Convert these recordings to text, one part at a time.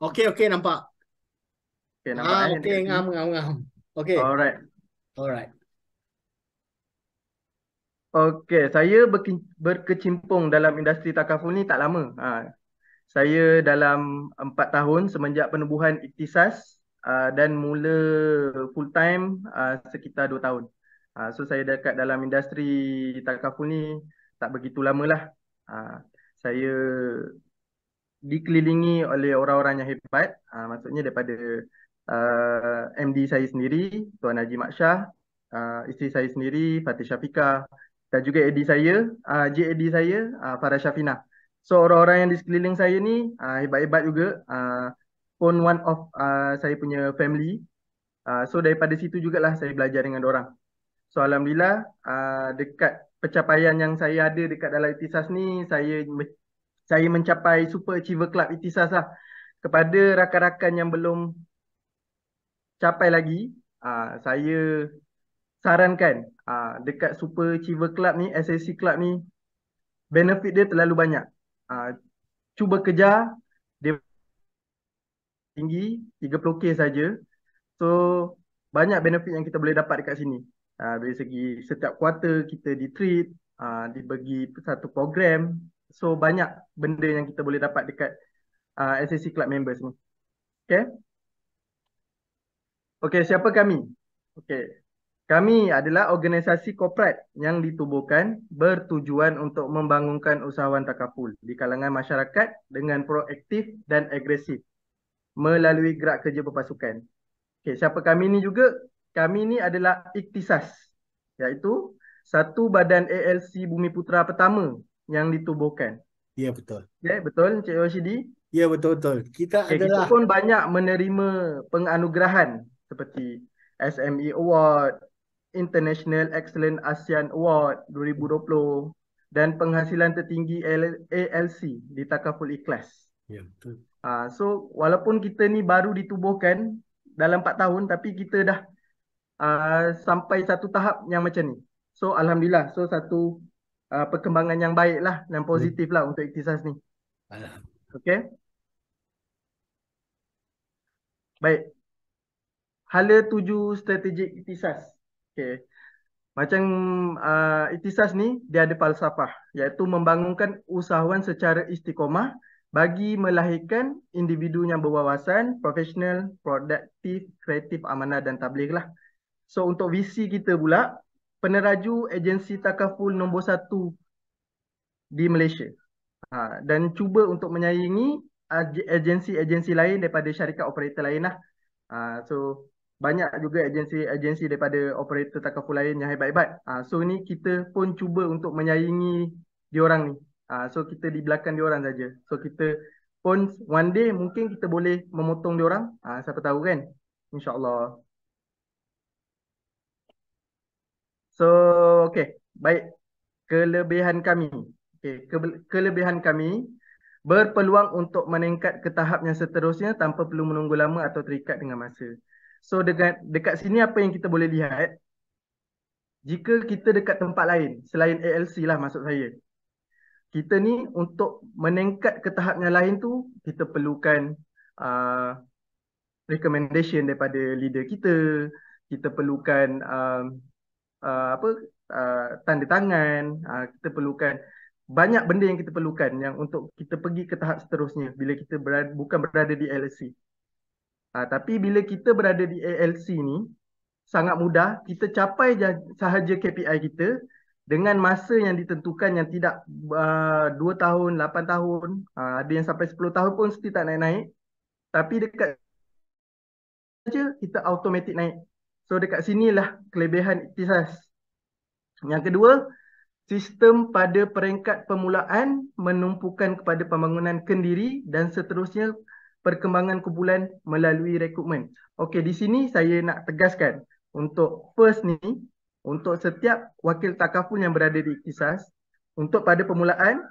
Okey, okey, nampak. Okay, nampak Okey, dekat sini. ngam, ngam, ngam. Okey, Alright. alright. Okey, saya berkecimpung dalam industri takaful ni tak lama. Saya dalam 4 tahun semenjak penubuhan Ikhtisas dan mula full time sekitar 2 tahun. So saya dekat dalam industri takaful ni tak begitu lama lah. Saya dikelilingi oleh orang-orang yang hebat, maksudnya daripada MD saya sendiri, Tuan Haji Mak Shah, isteri saya sendiri, Fatih Syafiqah, dan juga AD saya, JAD saya, Farah Syafina. So orang-orang yang di sekeliling saya ni hebat-hebat juga, pun one of saya punya family. So daripada situ jugalah saya belajar dengan orang. So Alhamdulillah, dekat pencapaian yang saya ada dekat dalam Ikhtisas ni, saya mencapai Super Achiever Club Ikhtisas lah. Kepada rakan-rakan yang belum capai lagi, saya sarankan dekat Super Achiever Club ni, SAC Club ni, benefit dia terlalu banyak. Ah, Cuba kejar, dia tinggi 30K saja. So banyak benefit yang kita boleh dapat dekat sini. Dari segi setiap kuarter kita di-treat, dibagi satu program. So banyak benda yang kita boleh dapat dekat SAC Club members ni. Okay? Okay, siapa kami? Okay. Kami adalah organisasi korporat yang ditubuhkan bertujuan untuk membangunkan usahawan takaful di kalangan masyarakat dengan proaktif dan agresif melalui gerak kerja berpasukan. Okay, siapa kami ni juga? Kami ni adalah Ikhtisas, iaitu satu badan ALC Bumi Putera pertama yang ditubuhkan. Ya, betul. Okay, betul Cik Rashidi? Ya, betul-betul. Kita Okay, kita adalah pun banyak menerima penganugerahan seperti SME Award, International Excellent ASEAN Award 2020 dan penghasilan tertinggi ALC di Takaful Ikhlas. ya, betul. So walaupun kita ni baru ditubuhkan dalam 4 tahun tapi kita dah sampai satu tahap yang macam ni. So Alhamdulillah, so satu perkembangan yang baik lah dan Ya. positif lah untuk Ikhtisas ni. Alhamdulillah. Okay, baik. Hala tuju strategik Ikhtisas. Okay. Macam Ikhtisas ni, dia ada falsafah, iaitu membangunkan usahawan secara istiqomah bagi melahirkan individu yang berwawasan, profesional, produktif, kreatif, amanah dan tabligh lah. So untuk visi kita pula, peneraju agensi takaful nombor 1 di Malaysia. Dan cuba untuk menyaingi agensi-agensi lain daripada syarikat operator lain lah. So banyak juga agensi-agensi daripada operator takaful lain yang hebat-hebat. So ni kita pun cuba untuk menyaingi diorang ni. So kita di belakang diorang saja. So kita pun one day mungkin kita boleh memotong diorang. Siapa tahu kan? InsyaAllah. So okay, baik. Kelebihan kami. Okay, kelebihan kami berpeluang untuk meningkat ke tahap yang seterusnya tanpa perlu menunggu lama atau terikat dengan masa. So dekat sini apa yang kita boleh lihat, jika kita dekat tempat lain selain ALC lah maksud saya, kita ni untuk meningkat ke tahap yang lain tu kita perlukan uh, recommendation daripada leader kita, kita perlukan apa tanda tangan, kita perlukan banyak benda yang kita perlukan yang untuk kita pergi ke tahap seterusnya bila kita bukan berada di ALC. Tapi bila kita berada di ALC ni sangat mudah, kita capai sahaja KPI kita dengan masa yang ditentukan yang tidak 2 tahun, 8 tahun, ada yang sampai 10 tahun pun mesti tak naik-naik. Tapi dekat saja kita automatik naik. So dekat sinilah kelebihan Ikhtisas. Yang kedua, sistem pada peringkat permulaan menumpukan kepada pembangunan kendiri dan seterusnya perkembangan kumpulan melalui rekrutmen. Okey, di sini saya nak tegaskan untuk first ni, untuk setiap wakil takaful yang berada di Ikhtisas, untuk pada permulaan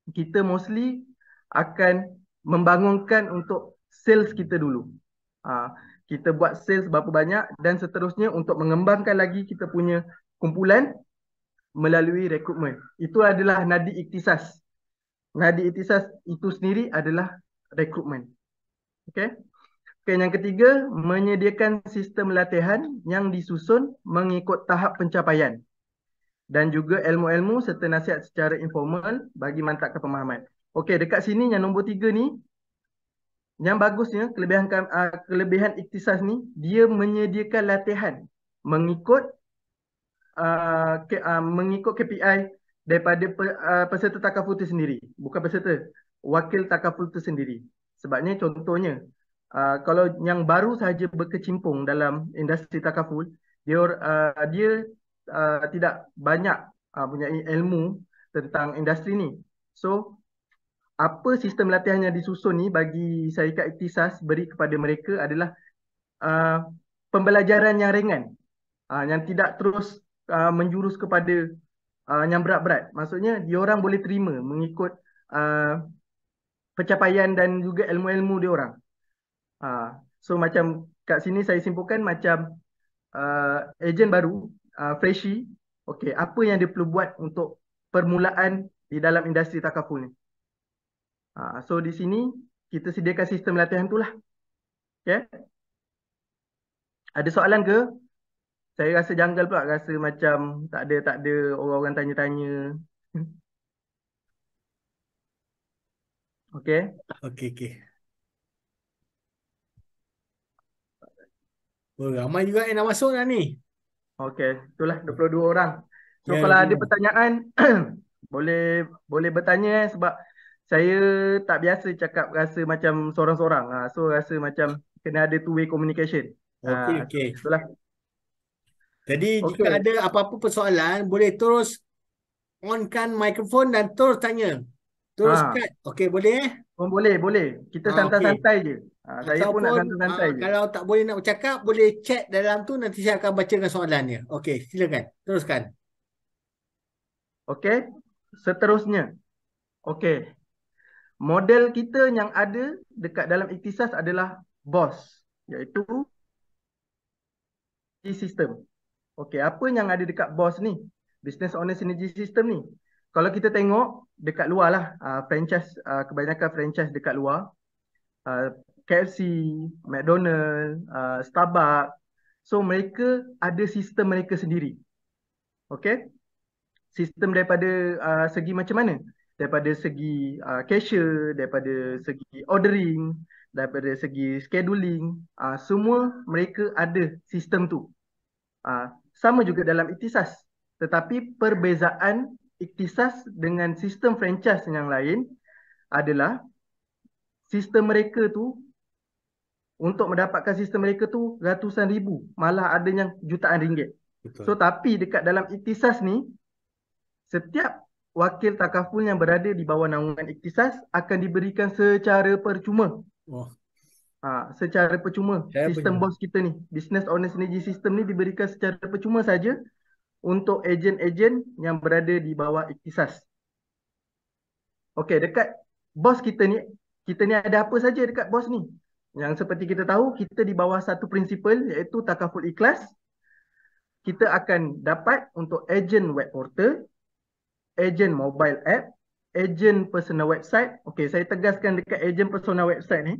kita mostly akan membangunkan untuk sales kita dulu. Kita buat sales berapa banyak dan seterusnya untuk mengembangkan lagi kita punya kumpulan melalui rekrutmen. Itu adalah nadi Ikhtisas. Nadi Ikhtisas itu sendiri adalah rekrutmen. Okey. Okey, yang ketiga, menyediakan sistem latihan yang disusun mengikut tahap pencapaian dan juga ilmu-ilmu serta nasihat secara informal bagi mantapkan pemahaman. Okey, dekat sini yang nombor 3 ni, yang bagusnya kelebihan ikhtisas ni, dia menyediakan latihan mengikut mengikut KPI daripada peserta takaful itu sendiri. Bukan peserta, wakil takaful itu sendiri. Sebabnya contohnya, kalau yang baru sahaja berkecimpung dalam industri takaful, dia tidak banyak punya ilmu tentang industri ni. So, apa sistem latihan yang disusun ni bagi syarikat ikhtisas beri kepada mereka adalah uh, pembelajaran yang ringan, yang tidak terus menjurus kepada yang berat-berat. Maksudnya diorang boleh terima mengikut uh, pencapaian dan juga ilmu-ilmu diorang. So macam kat sini saya simpulkan macam ejen baru, freshie, okay, apa yang dia perlu buat untuk permulaan di dalam industri takaful ni. So di sini kita sediakan sistem latihan tu lah. Okay. Ada soalan ke? Saya rasa janggal pula, rasa macam tak ada orang-orang tanya-tanya. Okey. Okey, okey. Oh, ramai juga yang nak masuk dah ni. Okey, itulah 22 orang. So Ya, kalau ada 20. pertanyaan boleh boleh bertanya sebab saya tak biasa cakap rasa macam seorang-seorang. So rasa macam kena ada two way communication. Okey, So okey. itulah. Jadi jika Okey. ada apa-apa persoalan, boleh terus onkan mikrofon dan terus tanya. Terus Ha, cut. Okey, boleh eh? boleh. Kita Okey. santai-santai je. Saya pun nak Ataupun santai-santai je. kalau tak boleh nak bercakap, boleh chat dalam tu, nanti saya akan bacakan soalannya. Okey, silakan. Teruskan. Okey. Seterusnya. Okey. Model kita yang ada dekat dalam ikhtisas adalah BOS, iaitu sistem. Okey, apa yang ada dekat BOS ni? Business Owner Synergy System ni. Kalau kita tengok dekat luar lah, franchise, kebanyakan franchise dekat luar, KFC, McDonald, Starbucks. So mereka ada sistem mereka sendiri. Okey? Sistem daripada segi macam mana? Daripada segi cashier, daripada segi ordering, daripada segi scheduling, semua mereka ada sistem tu. Sama juga dalam ikhtisas. Tetapi perbezaan ikhtisas dengan sistem franchise yang lain adalah sistem mereka tu, untuk mendapatkan sistem mereka tu ratusan ribu, malah ada yang jutaan ringgit. So Betul. tapi dekat dalam ikhtisas ni, setiap wakil takaful yang berada di bawah naungan ikhtisas akan diberikan secara percuma. Oh, Secara percuma. saya Sistem punya. BOS kita ni, Business Owner Synergy System ni diberikan secara percuma saja untuk ejen-ejen yang berada di bawah ikhtisas. Okey, dekat BOS kita ni ada apa saja dekat BOS ni? Yang seperti kita tahu, kita di bawah satu prinsipal iaitu takaful ikhlas. Kita akan dapat untuk ejen web portal, ejen mobile app, ejen personal website. Okey, saya tegaskan dekat ejen personal website ni,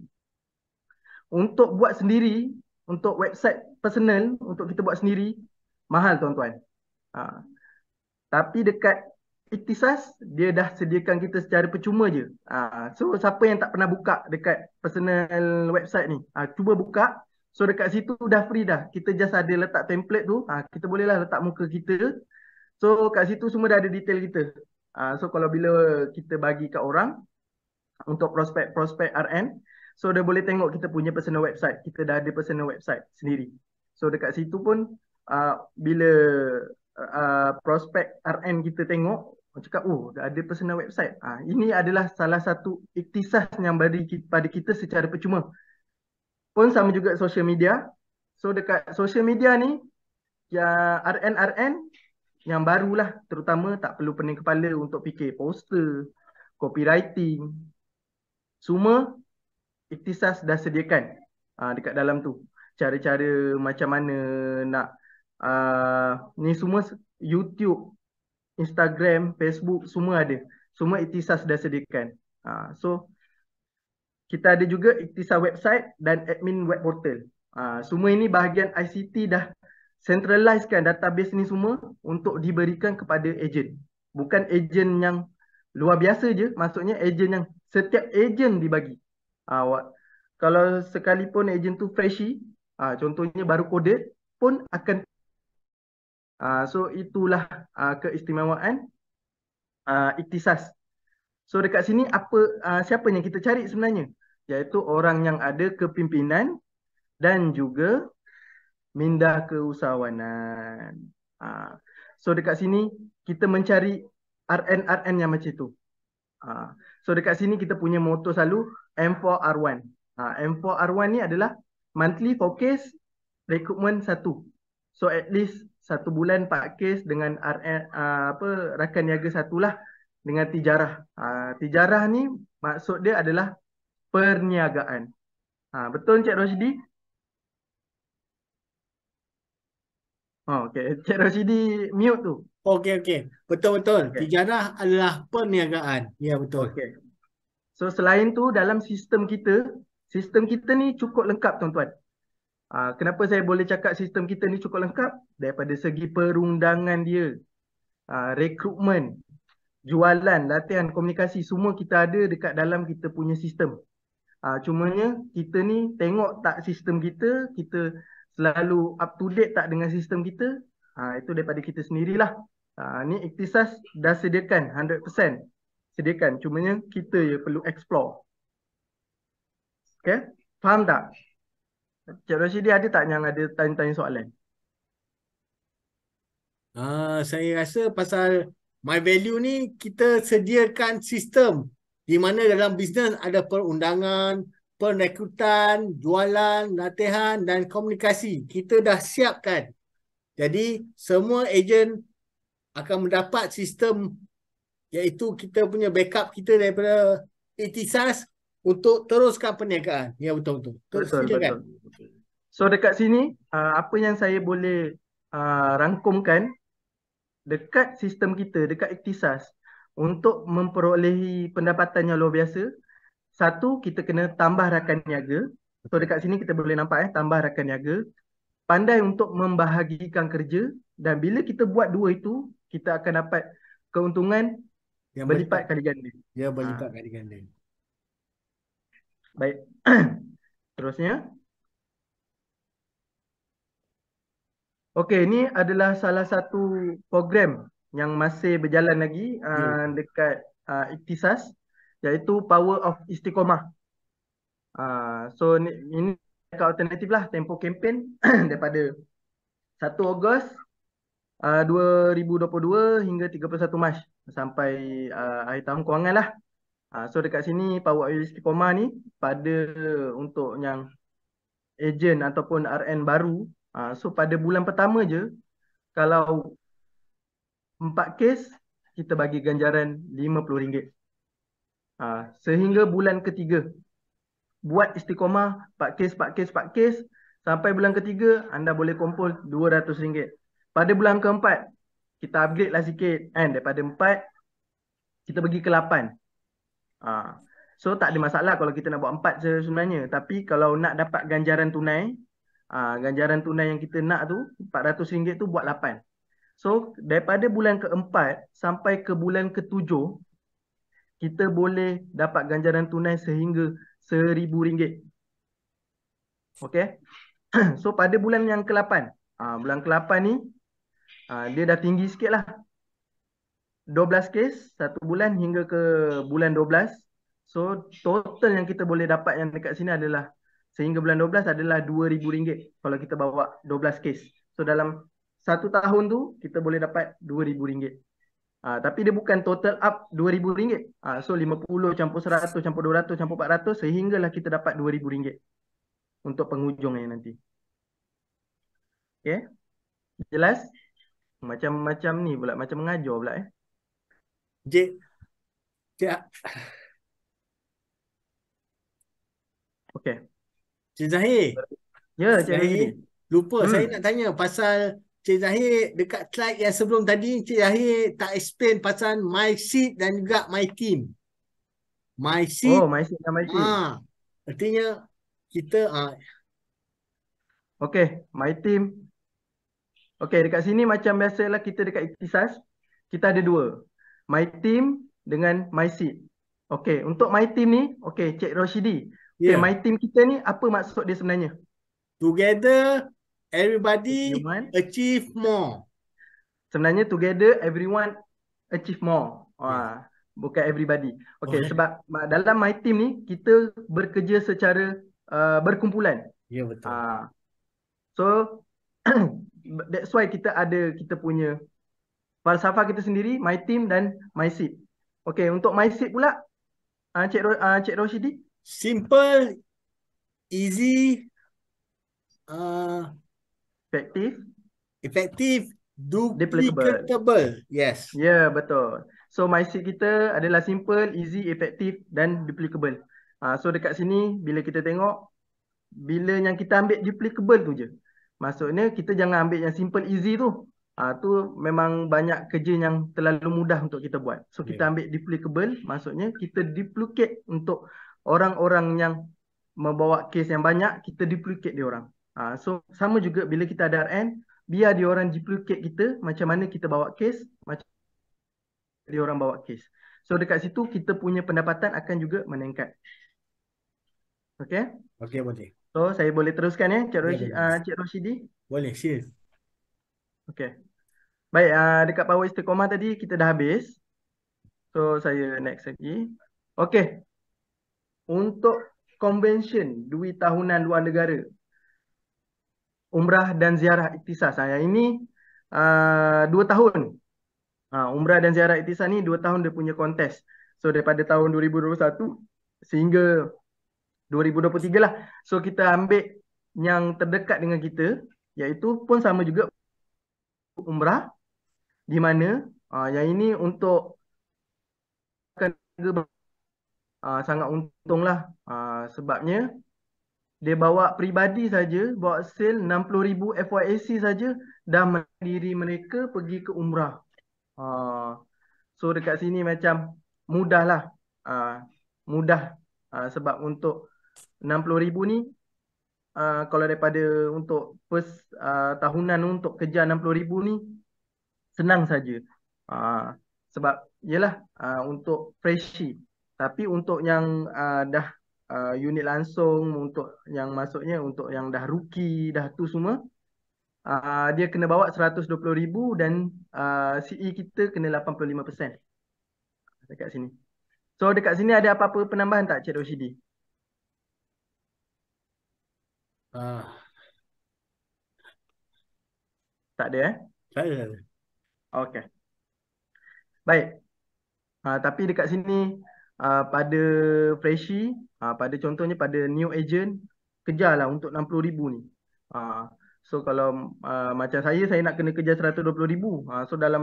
untuk buat sendiri, untuk website personal, untuk kita buat sendiri, mahal tuan-tuan. Tapi dekat ikhtisas, dia dah sediakan kita secara percuma je. So siapa yang tak pernah buka dekat personal website ni, cuba buka. So dekat situ dah free dah. Kita just ada letak template tu, kita bolehlah letak muka kita. So kat situ semua dah ada detail kita. So kalau bila kita bagi kat orang untuk prospek RN, so dia boleh tengok kita punya personal website. Kita dah ada personal website sendiri. So dekat situ pun bila prospek RN kita tengok, cakap, oh dah ada personal website. Ini adalah salah satu ikhtisas yang bagi pada kita secara percuma. Pun sama juga social media. So dekat social media ni, ya RN-RN yang barulah, terutama tak perlu pening kepala untuk fikir poster, copywriting, semua ikhtisas dah sediakan dekat dalam tu. Cara-cara macam mana nak ni semua, YouTube, Instagram, Facebook, semua ada. Semua ikhtisas dah sediakan. So kita ada juga Ikhtisas website dan admin web portal. Semua ini bahagian ICT dah centralizekan database ni semua untuk diberikan kepada ejen. Bukan ejen yang luar biasa je, maksudnya ejen yang setiap ejen dibagi. Kalau sekalipun ejen tu freshie, contohnya baru coded pun akan. So itulah keistimewaan Ikhtisas. So dekat sini siapa yang kita cari sebenarnya? Iaitu orang yang ada kepimpinan dan juga minda keusahawanan. So dekat sini kita mencari RN-RN yang macam tu. So dekat sini kita punya motto selalu M4R1. M4R1 ni adalah monthly 4 case, recruitment 1. So at least 1 bulan 4 case dengan rakan niaga 1 lah dengan tijarah. Tijarah ni maksud dia adalah perniagaan. Betul Cik Roshidi? Okay. Cik Roshidi mute tu. Okey. Betul. Okay. Tijarah adalah perniagaan. Ya, betul. Okay. So selain tu dalam sistem kita ni cukup lengkap tuan-tuan. Kenapa saya boleh cakap sistem kita ni cukup lengkap? Daripada segi perundangan dia, rekrutmen, jualan, latihan, komunikasi, semua kita ada dekat dalam kita punya sistem. Cumanya kita ni tengok tak sistem kita selalu up to date tak dengan sistem kita. Itu daripada kita sendirilah. Ni Ikhtisas dah sediakan 100%. Sediakan, cumanya kita je perlu explore. Okay, faham tak? Cik Roshidi ada tak yang ada tanya-tanya soalan? Saya rasa pasal My Value ni kita sediakan sistem di mana dalam bisnes ada perundangan, perekrutan, jualan, latihan dan komunikasi. Kita dah siapkan. Jadi semua ejen akan mendapat sistem iaitu kita punya backup kita daripada Ikhtisas untuk teruskan perniagaan. Ya, betul. Betul. So dekat sini apa yang saya boleh rangkumkan dekat sistem kita, dekat Ikhtisas, untuk memperolehi pendapatan yang luar biasa, satu, kita kena tambah rakan niaga. So dekat sini kita boleh nampak tambah rakan niaga, pandai untuk membahagikan kerja, dan bila kita buat dua itu, kita akan dapat keuntungan yang berlipat kali ganda. Ya, berlipat kali ganda. Baik. Terusnya. Okey, ini adalah salah satu program yang masih berjalan lagi dekat Ikhtisas, iaitu Power of Istiqomah. So ini alternatif lah, tempoh kempen daripada 1 Ogos 2022 hingga 31 Mac sampai akhir tahun kewangan lah. So dekat sini Power of Istiqomah ni pada untuk yang ejen ataupun RN baru. So pada bulan pertama je, kalau 4 kes, kita bagi ganjaran RM50. Sehingga bulan ketiga, buat istiqomah 4 kes, sampai bulan ketiga anda boleh kumpul RM200. Pada bulan keempat, kita upgrade lah sikit kan, daripada 4 kita pergi ke 8. So tak ada masalah kalau kita nak buat 4 sebenarnya. Tapi kalau nak dapat ganjaran tunai, ganjaran tunai yang kita nak tu RM400 tu buat 8. So daripada bulan keempat sampai ke bulan ke-7, kita boleh dapat ganjaran tunai sehingga RM1,000. Okay. So pada bulan yang ke-8, bulan ke-8 ni dia dah tinggi sikit lah, 12 kes 1 bulan hingga ke bulan 12. So total yang kita boleh dapat yang dekat sini adalah sehingga bulan 12 adalah RM2,000 kalau kita bawa 12 kes. So dalam 1 tahun tu kita boleh dapat RM2,000. Tapi dia bukan total up RM2,000. So 50 campur 100 campur 200 campur 400 sehinggalah kita dapat RM2,000 untuk penghujung yang nanti. Okay, jelas? Macam ni pula, macam mengajar pula Okay. Cik Zahir. Ya, Cik Zahir. Lupa saya nak tanya pasal Cik Zahir dekat slide yang sebelum tadi, Cik Zahir tak explain pasal My Seat dan juga My Team. My Seat. Oh, My Seat dan My Team. Artinya kita Okay, my team. Okay, dekat sini macam biasalah kita dekat Ikhtisas, kita ada dua. My team dengan my seat. Okay, untuk my team ni, okay, Cik Roshidi. Okay, ya, my team kita ni apa maksud dia sebenarnya? together everybody Everyone. achieve more. Sebenarnya together everyone achieve more. Yes. Bukan everybody. Okay, Okay. sebab dalam my team ni kita bekerja secara berkumpulan. Ya, betul. So that's why kita punya falsafah kita sendiri, my team dan my seat. Okay, untuk my seat pula, Cik Roshidi. Simple, easy, uh, Efektif, effective, duplicable. duplicatable. Yes. Ya, yeah, betul. So my seat kita adalah simple, easy, efektif dan duplicable. So dekat sini bila kita tengok, bila yang kita ambil duplicable tu je. Maksudnya kita jangan ambil yang simple, easy tu. Tu memang banyak kerja yang terlalu mudah untuk kita buat. So Yeah. kita ambil duplicable, maksudnya kita duplicate untuk orang-orang yang membawa kes yang banyak, kita duplicate dia orang. So sama juga bila kita ada RN, biar dia orang duplicate kita macam mana kita bawa kes, macam dia orang bawa kes. So dekat situ kita punya pendapatan akan juga meningkat. Okay? Okay, boleh. So saya boleh teruskan ya, Ya, boleh. Cik Roshidi. Boleh, sure. Okay. Baik, dekat power istiqomah tadi kita dah habis. So saya next lagi. Okay. Untuk convention duit tahunan luar negara, umrah dan ziarah Ikhtisas. Yang ini 2 tahun. Umrah dan ziarah Ikhtisas ni 2 tahun dia punya kontes. So daripada tahun 2021 sehingga 2023 lah. So kita ambil yang terdekat dengan kita, iaitu pun sama juga umrah, di mana yang ini untuk sangat untunglah, sebabnya dia bawa peribadi saja, bawa sale 60,000 FYAC saja dah mandiri mereka pergi ke umrah. So dekat sini macam mudah lah, mudah, sebab untuk 60,000 ni, kalau daripada untuk first tahunan untuk kejar 60,000 ni senang saja. Sebab yelah, untuk freshie. Tapi untuk yang dah unit langsung, untuk yang maksudnya untuk yang dah rookie, dah tu semua, dia kena bawa 120,000 dan CE kita kena 85% dekat sini. So dekat sini ada apa-apa penambahan tak, Cik Roshidi? Tak ada Saya. Okay. Baik. Tapi dekat sini pada freshie, pada contohnya pada new agent, kejarlah untuk 60,000 ni. So kalau macam saya nak kena kejar 120,000. So dalam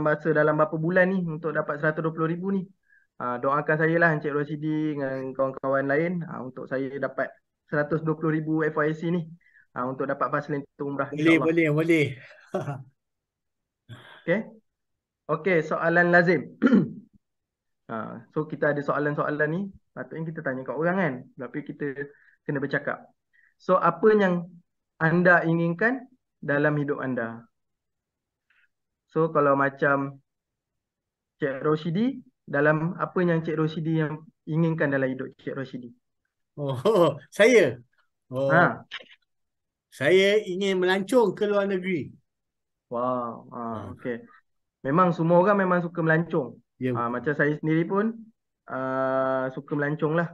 berapa bulan ni untuk dapat 120,000 ni. Doakan saya lah Encik Roshidi dengan kawan-kawan lain untuk saya dapat 120,000 FYC ni, untuk dapat fasilitas umrah, Boleh, insyaAllah. boleh, boleh. Okay. Okay, soalan lazim. So kita ada soalan-soalan ni, patutnya kita tanya kat orang kan, tapi kita kena bercakap. So apa yang anda inginkan dalam hidup anda? So kalau macam Cik Roshidi, dalam apa yang Cik Roshidi yang inginkan dalam hidup Cik Roshidi? Oh, saya. Oh, Ha. saya ingin melancong ke luar negeri. Wow. Ah, Okay. Memang semua orang memang suka melancong. Ya, betul. Macam saya sendiri pun suka melancong lah.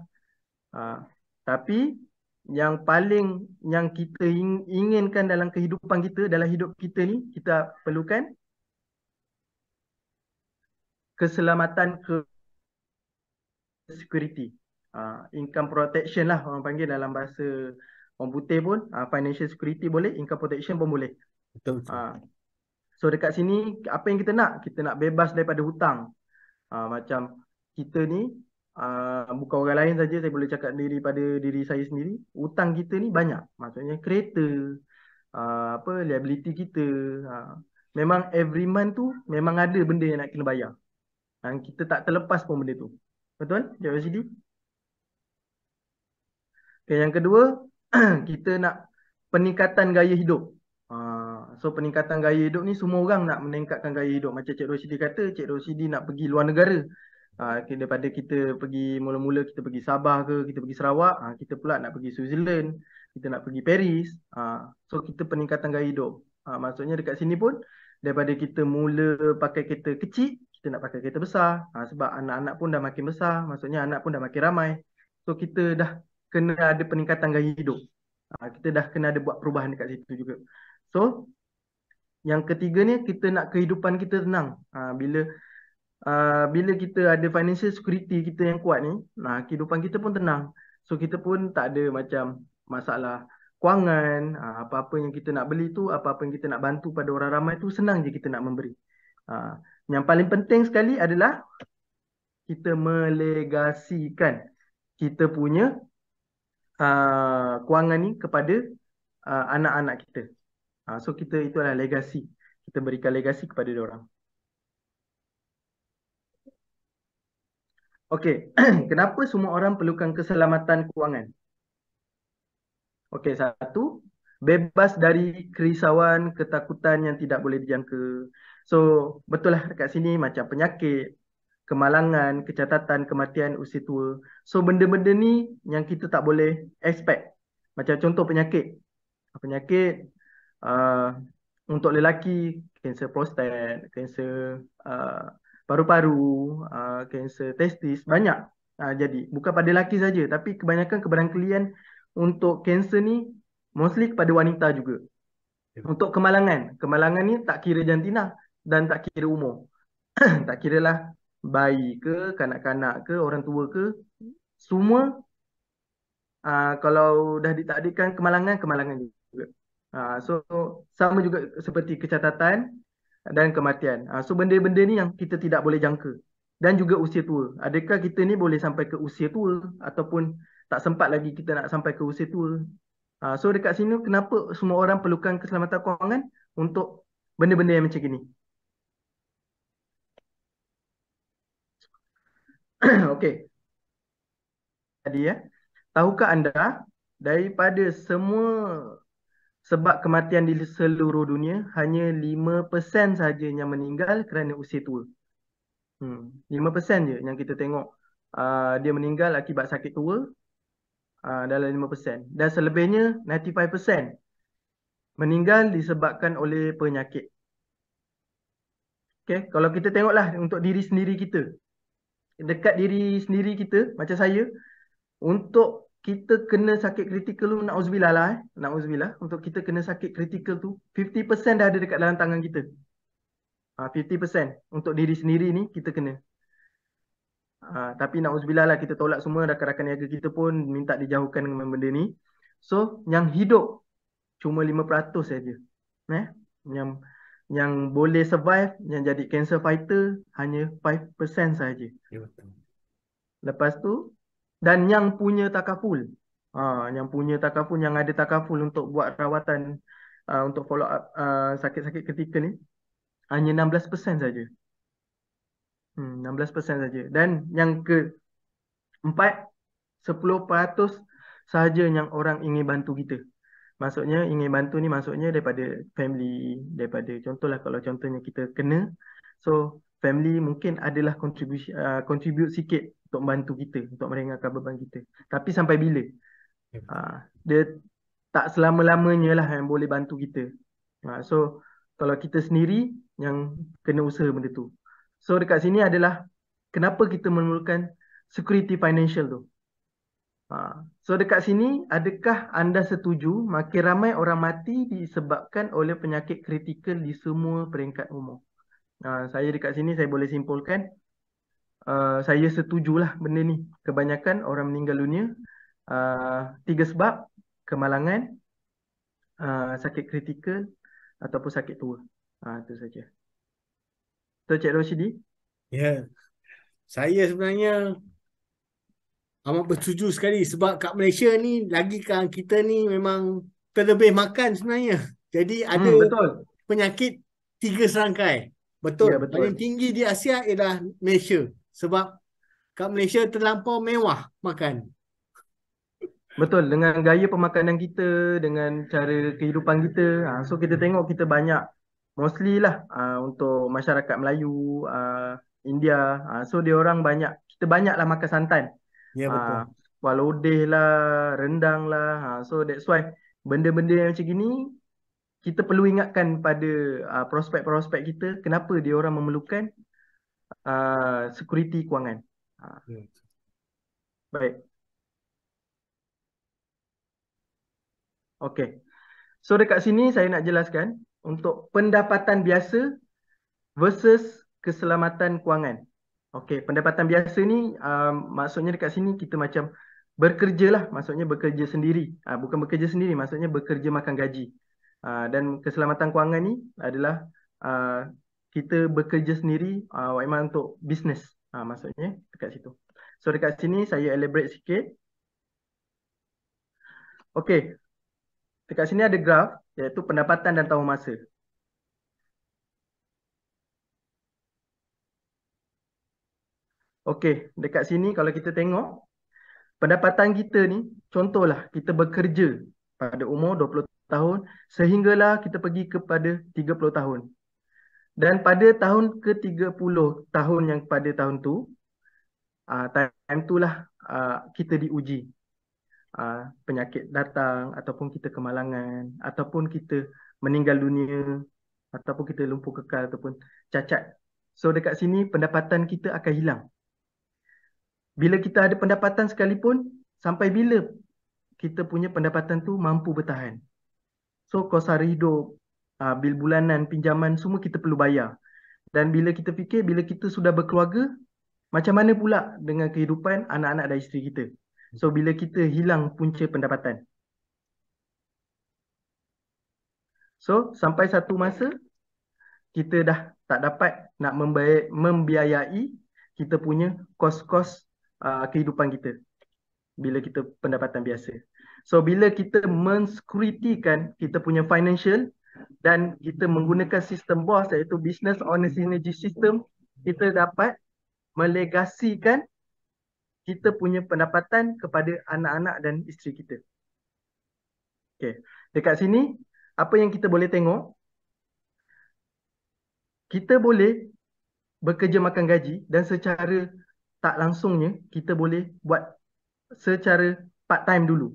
Tapi yang paling yang kita inginkan dalam kehidupan kita, dalam hidup kita ni, kita perlukan keselamatan, security, income protection lah orang panggil dalam bahasa orang putih pun, financial security boleh, income protection pun boleh. Betul, betul. So dekat sini apa yang kita nak? Kita nak bebas daripada hutang. Macam kita ni, bukan orang lain saja, saya boleh cakap pada diri saya sendiri, hutang kita ni banyak. Maksudnya kereta, liability kita, memang every month tu memang ada benda yang nak kena bayar, dan kita tak terlepas pun benda tu. Betul, Cik Rashidi? Okay, yang kedua, kita nak peningkatan gaya hidup. So peningkatan gaya hidup ni semua orang nak meningkatkan gaya hidup. Macam Cik Rosyidi kata, Cik Rosyidi nak pergi luar negara. Daripada kita pergi mula-mula kita pergi Sabah ke, kita pergi Sarawak, kita pula nak pergi Switzerland, kita nak pergi Paris. So kita peningkatan gaya hidup. Maksudnya dekat sini pun daripada kita mula pakai kereta kecil, kita nak pakai kereta besar. Sebab anak-anak pun dah makin besar, maksudnya anak pun dah makin ramai. So kita dah kena ada peningkatan gaya hidup. Kita dah kena ada buat perubahan dekat situ juga. So, yang ketiga ni kita nak kehidupan kita tenang. Bila kita ada financial security kita yang kuat ni, kehidupan kita pun tenang. So, kita pun tak ada macam masalah kewangan, apa-apa yang kita nak beli tu, apa-apa yang kita nak bantu pada orang ramai tu, senang je kita nak memberi. Yang paling penting sekali adalah kita melegasikan kita punya kewangan ni kepada anak-anak kita. So kita itu adalah legasi. Kita berikan legasi kepada orang. Okey, kenapa semua orang perlukan keselamatan kewangan? Okey, satu, bebas dari kerisauan, ketakutan yang tidak boleh dijangka. So, betul lah dekat sini macam penyakit, kemalangan, kecacatan, kematian usia tua. So, benda-benda ni yang kita tak boleh expect. Macam contoh penyakit. Penyakit untuk lelaki, kanser prostat, kanser paru-paru, kanser testis, banyak. Jadi, bukan pada lelaki saja, tapi kebanyakan kebarangkalian untuk kanser ni mostly kepada wanita juga. Untuk kemalangan ni tak kira jantina dan tak kira umur. Tak kira lah bayi ke, kanak-kanak ke, orang tua ke, semua kalau dah ditakdirkan kemalangan juga. So sama juga seperti kecacatan dan kematian. So benda-benda ni yang kita tidak boleh jangka. Dan juga usia tua. Adakah kita ni boleh sampai ke usia tua ataupun tak sempat lagi kita nak sampai ke usia tua. So dekat sini kenapa semua orang perlukan keselamatan kewangan untuk benda-benda yang macam ni. Okey. Tadi tahukah anda daripada semua sebab kematian di seluruh dunia, hanya 5% saja yang meninggal kerana usia tua. 5% je yang kita tengok dia meninggal akibat sakit tua, dalam 5%. Dan selebihnya 95% meninggal disebabkan oleh penyakit. Okay? Kalau kita tengoklah untuk diri sendiri kita, dekat diri sendiri kita, macam saya, untuk kita kena sakit kritikal tu, na'udzubillah lah na'udzubillah, untuk kita kena sakit kritikal tu 50% dah ada dekat dalam tangan kita. 50% untuk diri sendiri ni kita kena. Tapi na'udzubillah lah, kita tolak semua rakan-rakan niaga kita pun minta dijauhkan dengan benda ni. So yang hidup cuma 5% saja. Yang boleh survive, yang jadi cancer fighter hanya 5% saja. Ya, betul. Lepas tu, dan yang punya takaful, yang ada takaful untuk buat rawatan, untuk follow up sakit-sakit kritikal ni, hanya 16% saja. 16% saja. Dan yang keempat, 10% sahaja yang orang ingin bantu kita. Maksudnya ingin bantu ni maksudnya daripada family, daripada contohlah kalau contohnya kita kena, so family mungkin adalah contribute sikit untuk membantu kita, untuk meringankan beban kita. Tapi sampai bila? Dia tak selama-lamanya lah yang boleh bantu kita. So kalau kita sendiri yang kena usaha benda tu. So dekat sini adalah kenapa kita memerlukan security financial tu. So dekat sini, adakah anda setuju makin ramai orang mati disebabkan oleh penyakit kritikal di semua peringkat umur? Saya dekat sini saya boleh simpulkan, saya setujulah benda ni. Kebanyakan orang meninggal dunia 3 sebab: kemalangan, sakit kritikal ataupun sakit tua. Itu saja. So Cik Rosyidi? Ya, saya sebenarnya amat bersetuju sekali sebab kat Malaysia ni lagi kan kita ni memang terlebih makan sebenarnya. Jadi ada Betul. penyakit 3 serangkai. Betul. Ya, betul. Paling tinggi di Asia ialah Malaysia sebab kat Malaysia terlampau mewah makan. Betul, dengan gaya pemakanan kita, dengan cara kehidupan kita. So kita tengok kita banyak, mostly lah untuk masyarakat Melayu, India. So dia orang banyak, kita banyak lah makan santan. Ya betul. Kuah lodeh lah, rendang lah. So that's why benda-benda yang macam gini, kita perlu ingatkan pada prospek-prospek kita, kenapa dia orang memerlukan security kewangan. Ya. Baik, okey. So dekat sini saya nak jelaskan untuk pendapatan biasa versus keselamatan kewangan. Okey, pendapatan biasa ni maksudnya dekat sini kita macam bekerja lah, maksudnya bekerja sendiri. Bukan bekerja sendiri, maksudnya bekerja makan gaji. Dan keselamatan kewangan ni adalah kita bekerja sendiri memang untuk bisnes. Maksudnya dekat situ. So dekat sini saya elaborate sikit. Okey, dekat sini ada graf iaitu pendapatan dan tahun masa. Okey, dekat sini kalau kita tengok pendapatan kita ni, contohlah kita bekerja pada umur 20 tahun sehinggalah kita pergi kepada 30 tahun. Dan pada tahun ke-30 tahun yang pada tahun tu, time tu lah kita diuji. Penyakit datang ataupun kita kemalangan ataupun kita meninggal dunia ataupun kita lumpuh kekal ataupun cacat. So dekat sini pendapatan kita akan hilang. Bila kita ada pendapatan sekalipun, sampai bila kita punya pendapatan tu mampu bertahan. So kos sara hidup, bil bulanan, pinjaman semua kita perlu bayar. Dan bila kita fikir, bila kita sudah berkeluarga, macam mana pula dengan kehidupan anak-anak dan isteri kita. So bila kita hilang punca pendapatan. So sampai satu masa, kita dah tak dapat nak membiayai kita punya kos-kos kehidupan kita bila kita pendapatan biasa. So bila kita mensekuritikan kita punya financial dan kita menggunakan sistem BOS iaitu Business Owner Synergy System, kita dapat melegasikan kita punya pendapatan kepada anak-anak dan isteri kita. Okay. Dekat sini, apa yang kita boleh tengok, kita boleh bekerja makan gaji dan secara tak langsungnya kita boleh buat secara part time dulu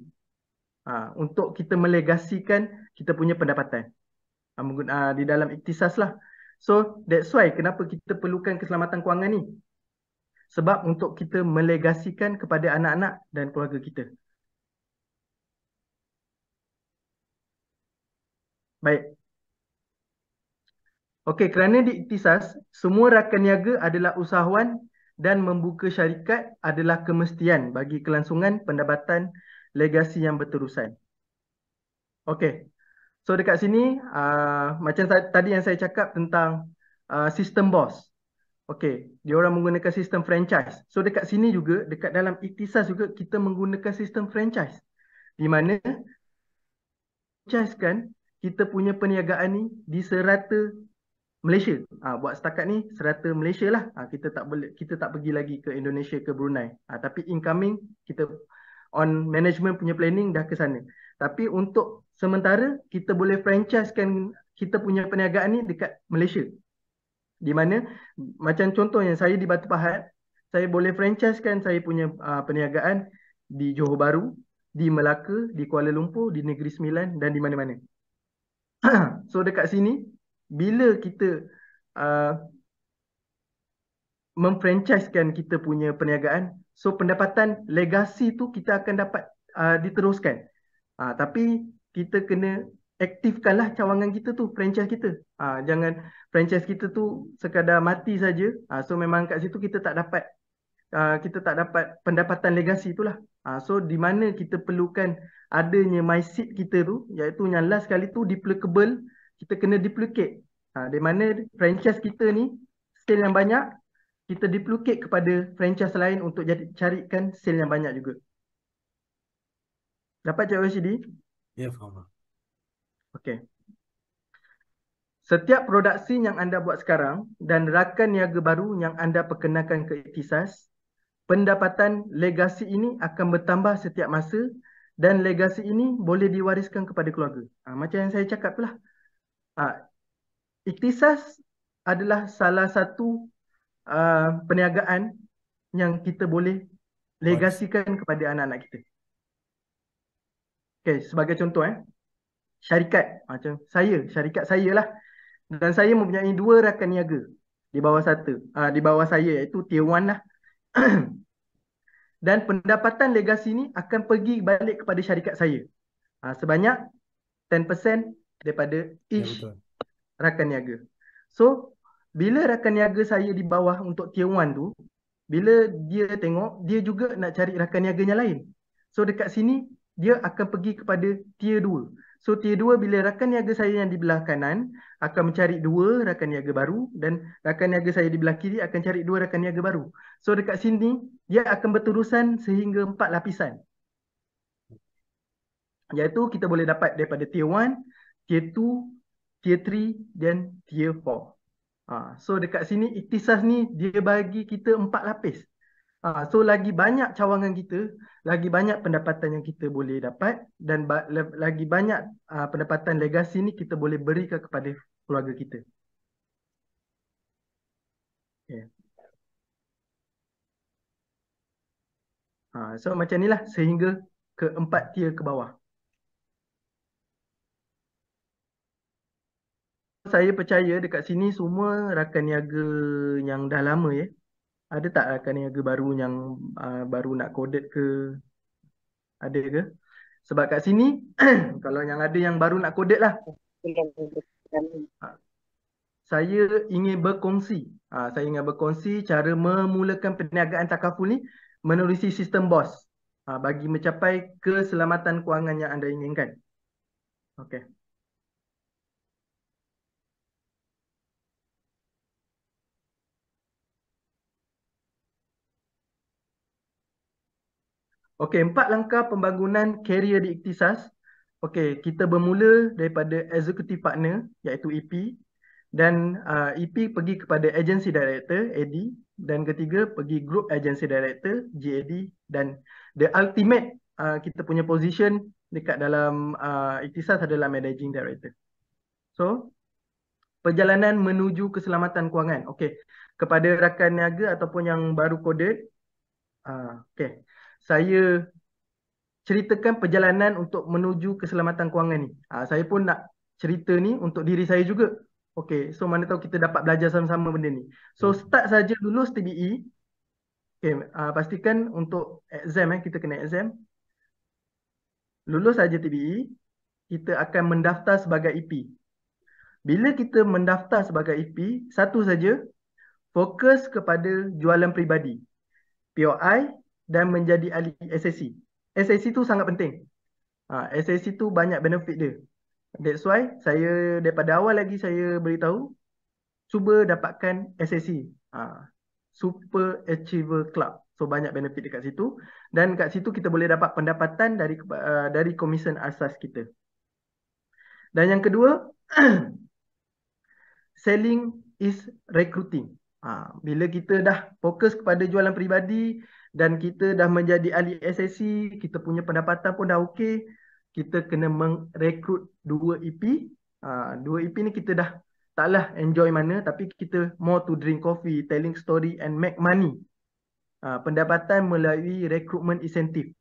untuk kita melegasikan kita punya pendapatan di dalam iktisas lah. So that's why kenapa kita perlukan keselamatan kewangan ni, sebab untuk kita melegasikan kepada anak-anak dan keluarga kita. Baik. Okey, kerana di iktisas semua rakan niaga adalah usahawan dan membuka syarikat adalah kemestian bagi kelangsungan pendapatan legasi yang berterusan. Okey. So dekat sini macam tadi yang saya cakap tentang sistem BOS. Okey, dia orang menggunakan sistem franchise. So dekat sini juga, dekat dalam iktisas juga kita menggunakan sistem franchise. Di mana franchise kan kita punya perniagaan ni di serata Malaysia. Buat setakat ni serata Malaysia lah. Kita tak pergi lagi ke Indonesia ke Brunei. Tapi incoming kita on management punya planning dah ke sana. Tapi untuk sementara kita boleh franchisekan kita punya perniagaan ni dekat Malaysia. Di mana macam contohnya saya di Batu Pahat, saya boleh franchisekan saya punya perniagaan di Johor Bahru, di Melaka, di Kuala Lumpur, di Negeri Sembilan dan di mana-mana. So dekat sini bila kita memfranchisekan kita punya perniagaan, so pendapatan legasi tu kita akan dapat diteruskan. Tapi kita kena aktifkanlah cawangan kita tu, franchise kita. Jangan franchise kita tu sekadar mati saja. So memang kat situ kita tak dapat pendapatan legasi itulah. So di mana kita perlukan adanya my seed kita tu, iaitu yang last kali tu duplicable, kita kena duplicate. Di mana franchise kita ni scale yang banyak, kita duplicate kepada franchise lain untuk carikan sale yang banyak juga. Dapat Cik Rashidi? Ya, faham. Okey. Setiap produksi yang anda buat sekarang dan rakan niaga baru yang anda perkenalkan ke iktisas, pendapatan legasi ini akan bertambah setiap masa dan legasi ini boleh diwariskan kepada keluarga. Macam yang saya cakap lah. Ikhtisas adalah salah satu perniagaan yang kita boleh legasikan kepada anak-anak kita. Okay, sebagai contoh syarikat macam syarikat saya lah, dan saya mempunyai 2 rakan niaga di bawah saya iaitu tier 1 lah. Dan pendapatan legasi ni akan pergi balik kepada syarikat saya sebanyak 10% daripada each rakan niaga. So bila rakan niaga saya di bawah untuk tier 1 tu, bila dia tengok, dia juga nak cari rakan niaganya lain. So dekat sini dia akan pergi kepada tier 2. So tier 2 bila rakan niaga saya yang di belah kanan akan mencari 2 rakan niaga baru, dan rakan niaga saya di belah kiri akan cari 2 rakan niaga baru. So dekat sini dia akan berterusan sehingga 4 lapisan. Iaitu kita boleh dapat daripada tier 1, tier 2, tier 3 dan tier 4. So dekat sini ikhtisas ni dia bagi kita 4 lapis. So lagi banyak cawangan kita, lagi banyak pendapatan yang kita boleh dapat, dan lagi banyak pendapatan legasi ni kita boleh berikan kepada keluarga kita. Okay. So macam inilah sehingga ke 4 tier ke bawah. Saya percaya dekat sini semua rakan niaga yang dah lama Ada tak rakan niaga baru yang baru nak coded ke? Ada ke? Sebab kat sini kalau yang ada yang baru nak coded lah, saya ingin berkongsi. Saya ingin berkongsi cara memulakan perniagaan takaful ni menerusi sistem BOS bagi mencapai keselamatan kewangan yang anda inginkan. Okey. Okey, 4 langkah pembangunan karier di ikhtisas. Okey, kita bermula daripada executive partner iaitu EP, dan EP pergi kepada agency director AD, dan ketiga pergi group agency director GAD, dan the ultimate kita punya position dekat dalam ikhtisas adalah managing director. So perjalanan menuju keselamatan kewangan. Okey, kepada rakan niaga ataupun yang baru coded, okey, saya ceritakan perjalanan untuk menuju keselamatan kewangan ni. Saya pun nak cerita ni untuk diri saya juga. Okey, so mana tahu kita dapat belajar sama-sama benda ni. So start saja lulus TBE. Okey, pastikan untuk exam kita kena exam. Lulus saja TBE, kita akan mendaftar sebagai EP. Bila kita mendaftar sebagai EP, satu saja, fokus kepada jualan peribadi, POI, dan menjadi ahli SSC. SSC tu sangat penting. SSC tu banyak benefit dia. That's why saya daripada awal lagi saya beritahu, cuba dapatkan SSC, Super Achiever Club. So banyak benefit dekat situ, dan kat situ kita boleh dapat pendapatan dari komisen asas kita. Dan yang kedua, selling is recruiting. Bila kita dah fokus kepada jualan peribadi dan kita dah menjadi ahli SSC, kita punya pendapatan pun dah okey, kita kena merekrut 2 EP. 2 EP ni kita dah taklah enjoy mana, tapi kita more to drink coffee, telling story and make money. Pendapatan melalui recruitment incentive,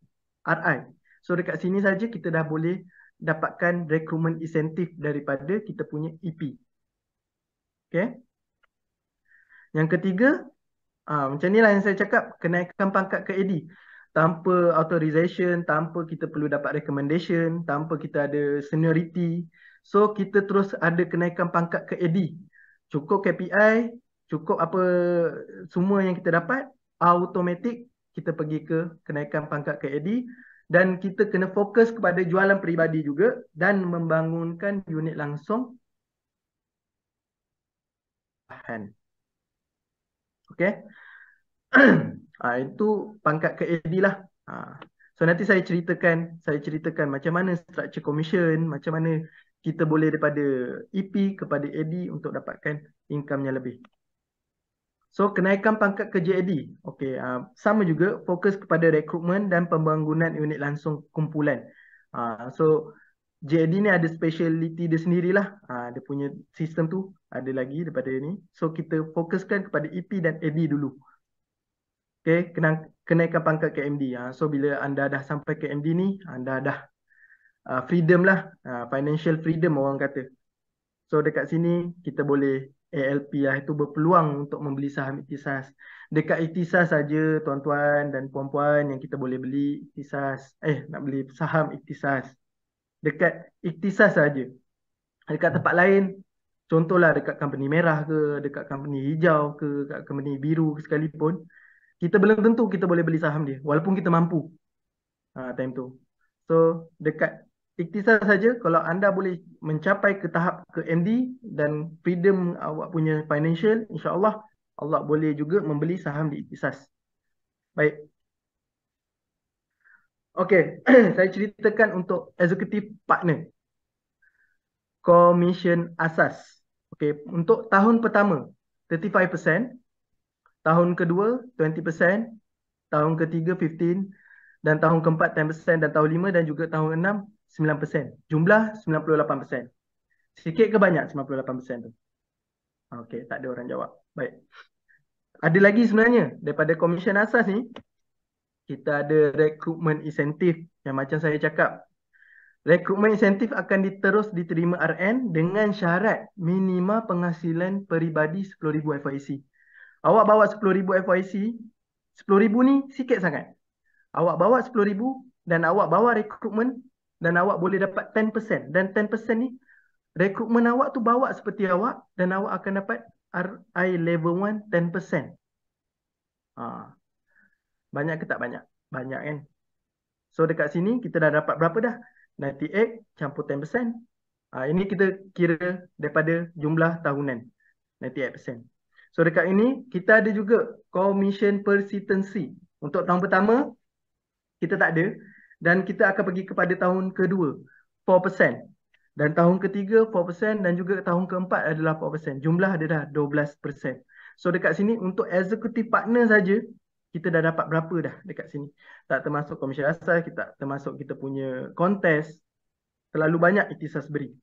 RI. So dekat sini saja kita dah boleh dapatkan recruitment incentive daripada kita punya EP. Okay. Yang ketiga, macam inilah yang saya cakap, kenaikan pangkat ke AD. Tanpa authorization, tanpa kita perlu dapat recommendation, tanpa kita ada seniority. So kita terus ada kenaikan pangkat ke AD. Cukup KPI, cukup apa semua yang kita dapat, automatik kita pergi ke kenaikan pangkat ke AD. Dan kita kena fokus kepada jualan peribadi juga dan membangunkan unit langsung. Okay. Itu pangkat ke AD lah. So nanti saya ceritakan macam mana structure commission, macam mana kita boleh daripada EP kepada AD untuk dapatkan income yang lebih. So kenaikan pangkat ke JAD. Okey, sama juga fokus kepada rekrutmen dan pembangunan unit langsung kumpulan. So JAD ni ada speciality dia sendirilah. Dia punya sistem tu ada lagi daripada ni. So kita fokuskan kepada EP dan AD dulu. Okey, kenaikan pangkat ke MD. So bila anda dah sampai ke MD ni, anda dah freedom lah, financial freedom orang kata. So dekat sini kita boleh ALP lah, itu berpeluang untuk membeli saham Ikhtisas. Dekat Ikhtisas saja tuan-tuan dan puan-puan yang kita boleh beli Ikhtisas, nak beli saham Ikhtisas. Dekat Ikhtisas saja. Dekat tempat lain, contohlah dekat company merah ke, dekat company hijau ke, dekat company biru sekalipun, kita belum tentu kita boleh beli saham dia walaupun kita mampu time tu. So dekat Ikhtisas saja, kalau anda boleh mencapai ke tahap ke MD dan freedom awak punya financial, insya-Allah Allah boleh juga membeli saham di Ikhtisas. Baik. Okey, saya ceritakan untuk executive partner. Commission asas. Okey, untuk tahun pertama 35%, tahun kedua 20%, tahun ketiga 15%, dan tahun keempat 10%, dan tahun 5 dan juga tahun 6 9%. Jumlah 98%. Sikit ke banyak 98% tu? Okey, tak ada orang jawab. Baik. Ada lagi sebenarnya daripada komisen asas ni, kita ada recruitment incentive yang macam saya cakap. Recruitment incentive akan diterima RN dengan syarat minima penghasilan peribadi 10,000 FYC. Awak bawa 10,000 FYC, 10,000 ni sikit sangat. Awak bawa 10,000 dan awak bawa rekrutmen dan awak boleh dapat 10%. Dan 10% ni, rekrutmen awak tu bawa seperti awak dan awak akan dapat RI level 1 10%. Banyak ke tak banyak? Banyak kan? So dekat sini kita dah dapat berapa dah? 98 campur 10%. Ini kita kira daripada jumlah tahunan. 98%. So dekat ini kita ada juga commission persistency. Untuk tahun pertama kita tak ada, dan kita akan pergi kepada tahun kedua 4%, dan tahun ketiga 4%, dan juga tahun keempat adalah 4%. Jumlah ada dah 12%. So dekat sini untuk executive partner saja kita dah dapat berapa dah dekat sini. Tak termasuk komisen asas, kita termasuk kita punya kontes. Terlalu banyak Ikhtisas beri.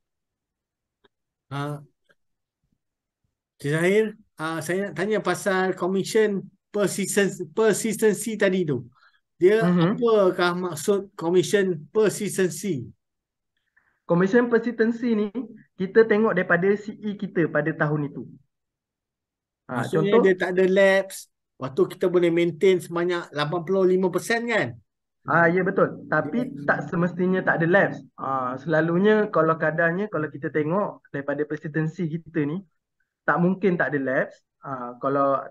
Cik Zahir, saya nak tanya pasal commission persistency tadi tu. Dia apakah maksud commission persistency? Commission persistency ni kita tengok daripada CE kita pada tahun itu. Maksudnya Contoh, dia tak ada lapse. Waktu kita boleh maintain sebanyak 85% kan? ya betul. Tapi tak semestinya tak ada lapse. Selalunya kalau kadarnya kalau kita tengok daripada persistency kita ni, tak mungkin tak ada lapse. Kalau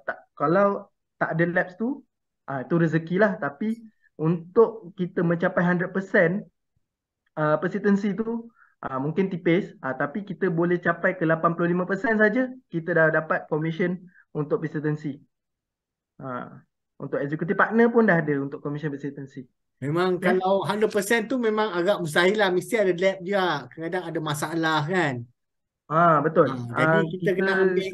tak ada lapse tu, itu rezeki lah. Tapi untuk kita mencapai 100% persistency tu mungkin tipis, tapi kita boleh capai ke 85% saja, kita dah dapat commission untuk persistency. Untuk executive partner pun dah ada untuk commission persistency. Memang kalau 100% tu memang agak mustahil lah. Mesti ada lapse dia. Kadang-kadang ada masalah kan? Betul. Jadi kita kena ambil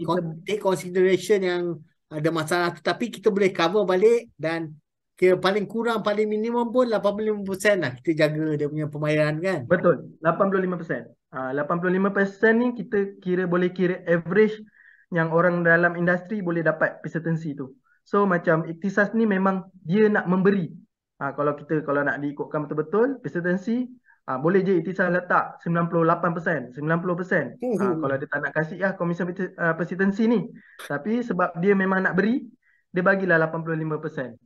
take consideration yang ada masalah tu, tapi kita boleh cover balik, dan kira paling kurang paling minimum pun 85% lah kita jaga dia punya pembayaran kan. Betul, 85%. 85% ni kita boleh kira average yang orang dalam industri boleh dapat persistency tu. So macam Ikhtisas ni memang dia nak memberi. Kalau nak diikutkan betul-betul persistency, boleh je Ikhtisas letak 98%, 90%. Kalau dia tak nak kasih komisen persistency ni. Tapi sebab dia memang nak beri, dia bagilah 85%.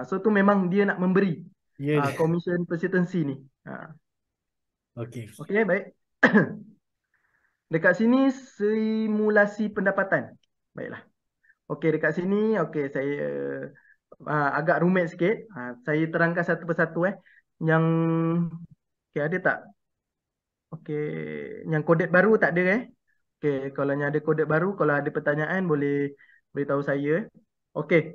So tu memang dia nak memberi komisen persistency ni. Okey. Okey, baik. Dekat sini simulasi pendapatan. Baiklah. Okey, dekat sini saya agak rumit sikit. Saya terangkan satu persatu Yang ada tak? Okey, yang kodet baru tak ada Okey, kalau yang ada kodet baru, kalau ada pertanyaan boleh beritahu saya. Okey.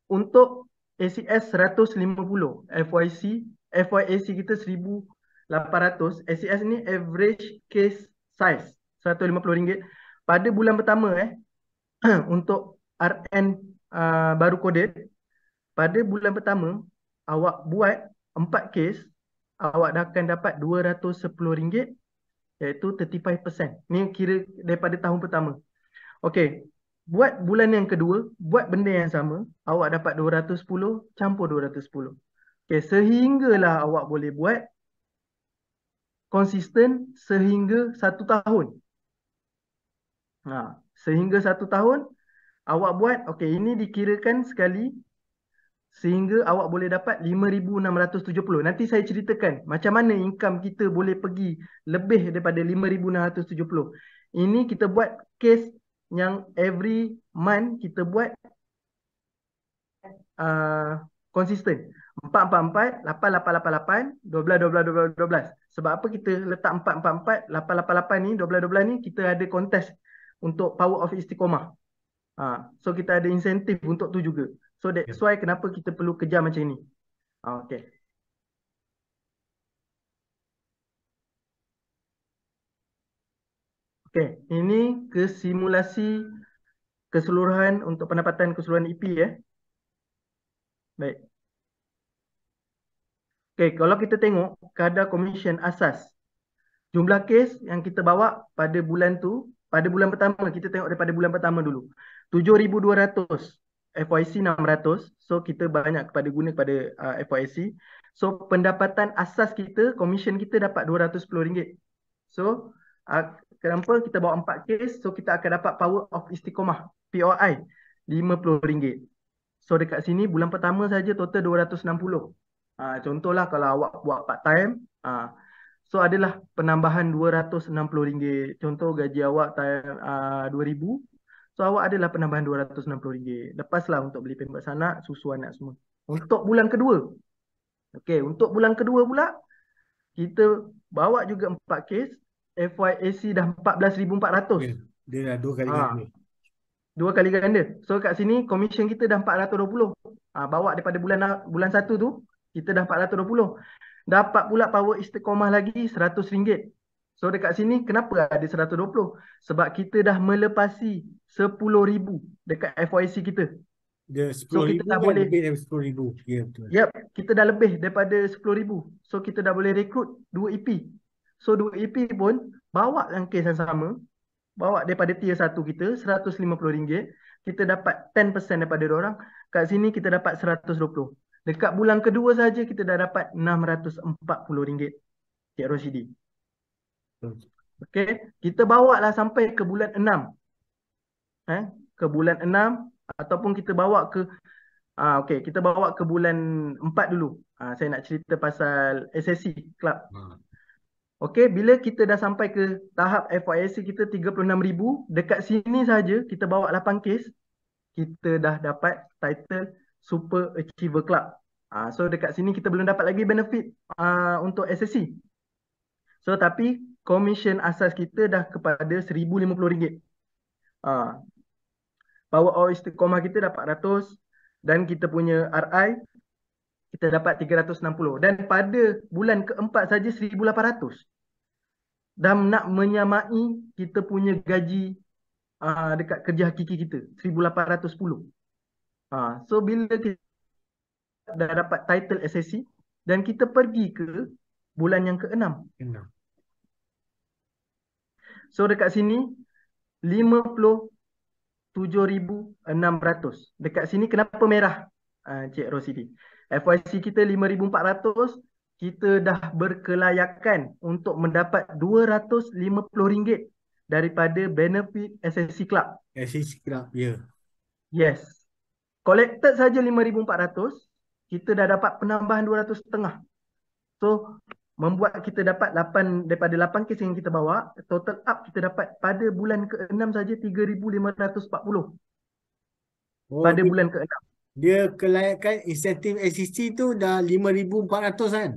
Untuk ACS 150, FYAC kita 1,800. ACS ni average case size RM150 pada bulan pertama untuk RN baru coded, pada bulan pertama awak buat 4 kes, awak dah akan dapat RM210, iaitu 35%. Ni kira daripada tahun pertama. Okey, buat bulan yang kedua, buat benda yang sama, awak dapat 210 campur 210. Okey, sehinggalah awak boleh buat konsisten sehingga 1 tahun. Sehingga 1 tahun awak buat, okey, ini dikirakan sekali sehingga awak boleh dapat 5,670. Nanti saya ceritakan macam mana income kita boleh pergi lebih daripada 5,670. Ini kita buat case yang every month kita buat konsisten. 444, 8888, 12, 12, 12, 12. Sebab apa kita letak 444, 888 ni, 12, 12 ni kita ada kontes untuk power of istiqomah. So kita ada insentif untuk tu juga. So that's why kenapa kita perlu kejar macam ni. Okay. Okay, ini kesimulasi keseluruhan untuk pendapatan keseluruhan EP ya. Baik. Okay, kalau kita tengok kadar komisen asas, jumlah kes yang kita bawa pada bulan tu, pada bulan pertama, kita tengok daripada bulan pertama dulu. 7,200, FYC 600. So kita banyak kepada guna kepada FYC. So pendapatan asas kita, komisen kita dapat RM210. So kenapa kita bawa 4 kes? So kita akan dapat power of istiqomah, POI, RM50. So dekat sini bulan pertama saja total 260. Contohlah kalau awak buat part time, so adalah penambahan RM260. Contoh gaji awak RM2,000. So awak adalah penambahan RM260. Lepaslah untuk beli pembuat sanak, susu anak semua. Untuk bulan kedua. Okey, untuk bulan kedua pula kita bawa juga 4 kes. FYAC dah 14,400. Dia dah 2 kali ganda. 2 kali ganda. So kat sini komisen kita dah 420. Bawa daripada bulan 1 tu kita dah 420. Dapat pula power istiqomah lagi RM100. So dekat sini kenapa ada 120? Sebab kita dah melepasi 10,000 dekat FYC kita. Dia So kita 10,000 dah kan, boleh lebih dari 10,000. Ya, betul. Yep, kita dah lebih daripada 10,000. So kita dah boleh rekrut 2 EP. So 2 EP pun bawa yang kes yang sama, bawa daripada tier 1 kita RM150. Kita dapat 10% daripada diorang. Kat sini kita dapat 120. Dekat bulan kedua saja kita dah dapat RM640, Cik Rosidi. Okey, kita bawa lah sampai ke bulan 6. Ke bulan 6 ataupun kita bawa ke okey, kita bawa ke bulan 4 dulu. Saya nak cerita pasal SSC Club. Okey, bila kita dah sampai ke tahap FYAC kita 36,000, dekat sini saja kita bawa 8 kes, kita dah dapat title Super Achiever Club. So dekat sini kita belum dapat lagi benefit untuk SSC. So tapi komisen asas kita dah kepada RM1,050. Power of istiqomah kita dapat 100 dan kita punya RI kita dapat 360. Dan pada bulan keempat saja 1,800. Dan nak menyamai kita punya gaji dekat kerja hakiki kita 1,810. So bila kita dah dapat title SSC dan kita pergi ke bulan yang ke-6. So dekat sini 57,600. Dekat sini kenapa merah, Cik Rosidi? FYC kita 5,400. Kita dah berkelayakan untuk mendapat RM250 daripada benefit SSC Club. SSC Club, ya. Yes. Collected saja 5,400. Kita dah dapat penambahan 200,500. So membuat kita dapat 8 daripada 8 kes yang kita bawa, total up kita dapat pada bulan ke-6 saja 3,540. Pada bulan ke-6. Dia kelayakan insentif SSC tu dah 5,400 kan?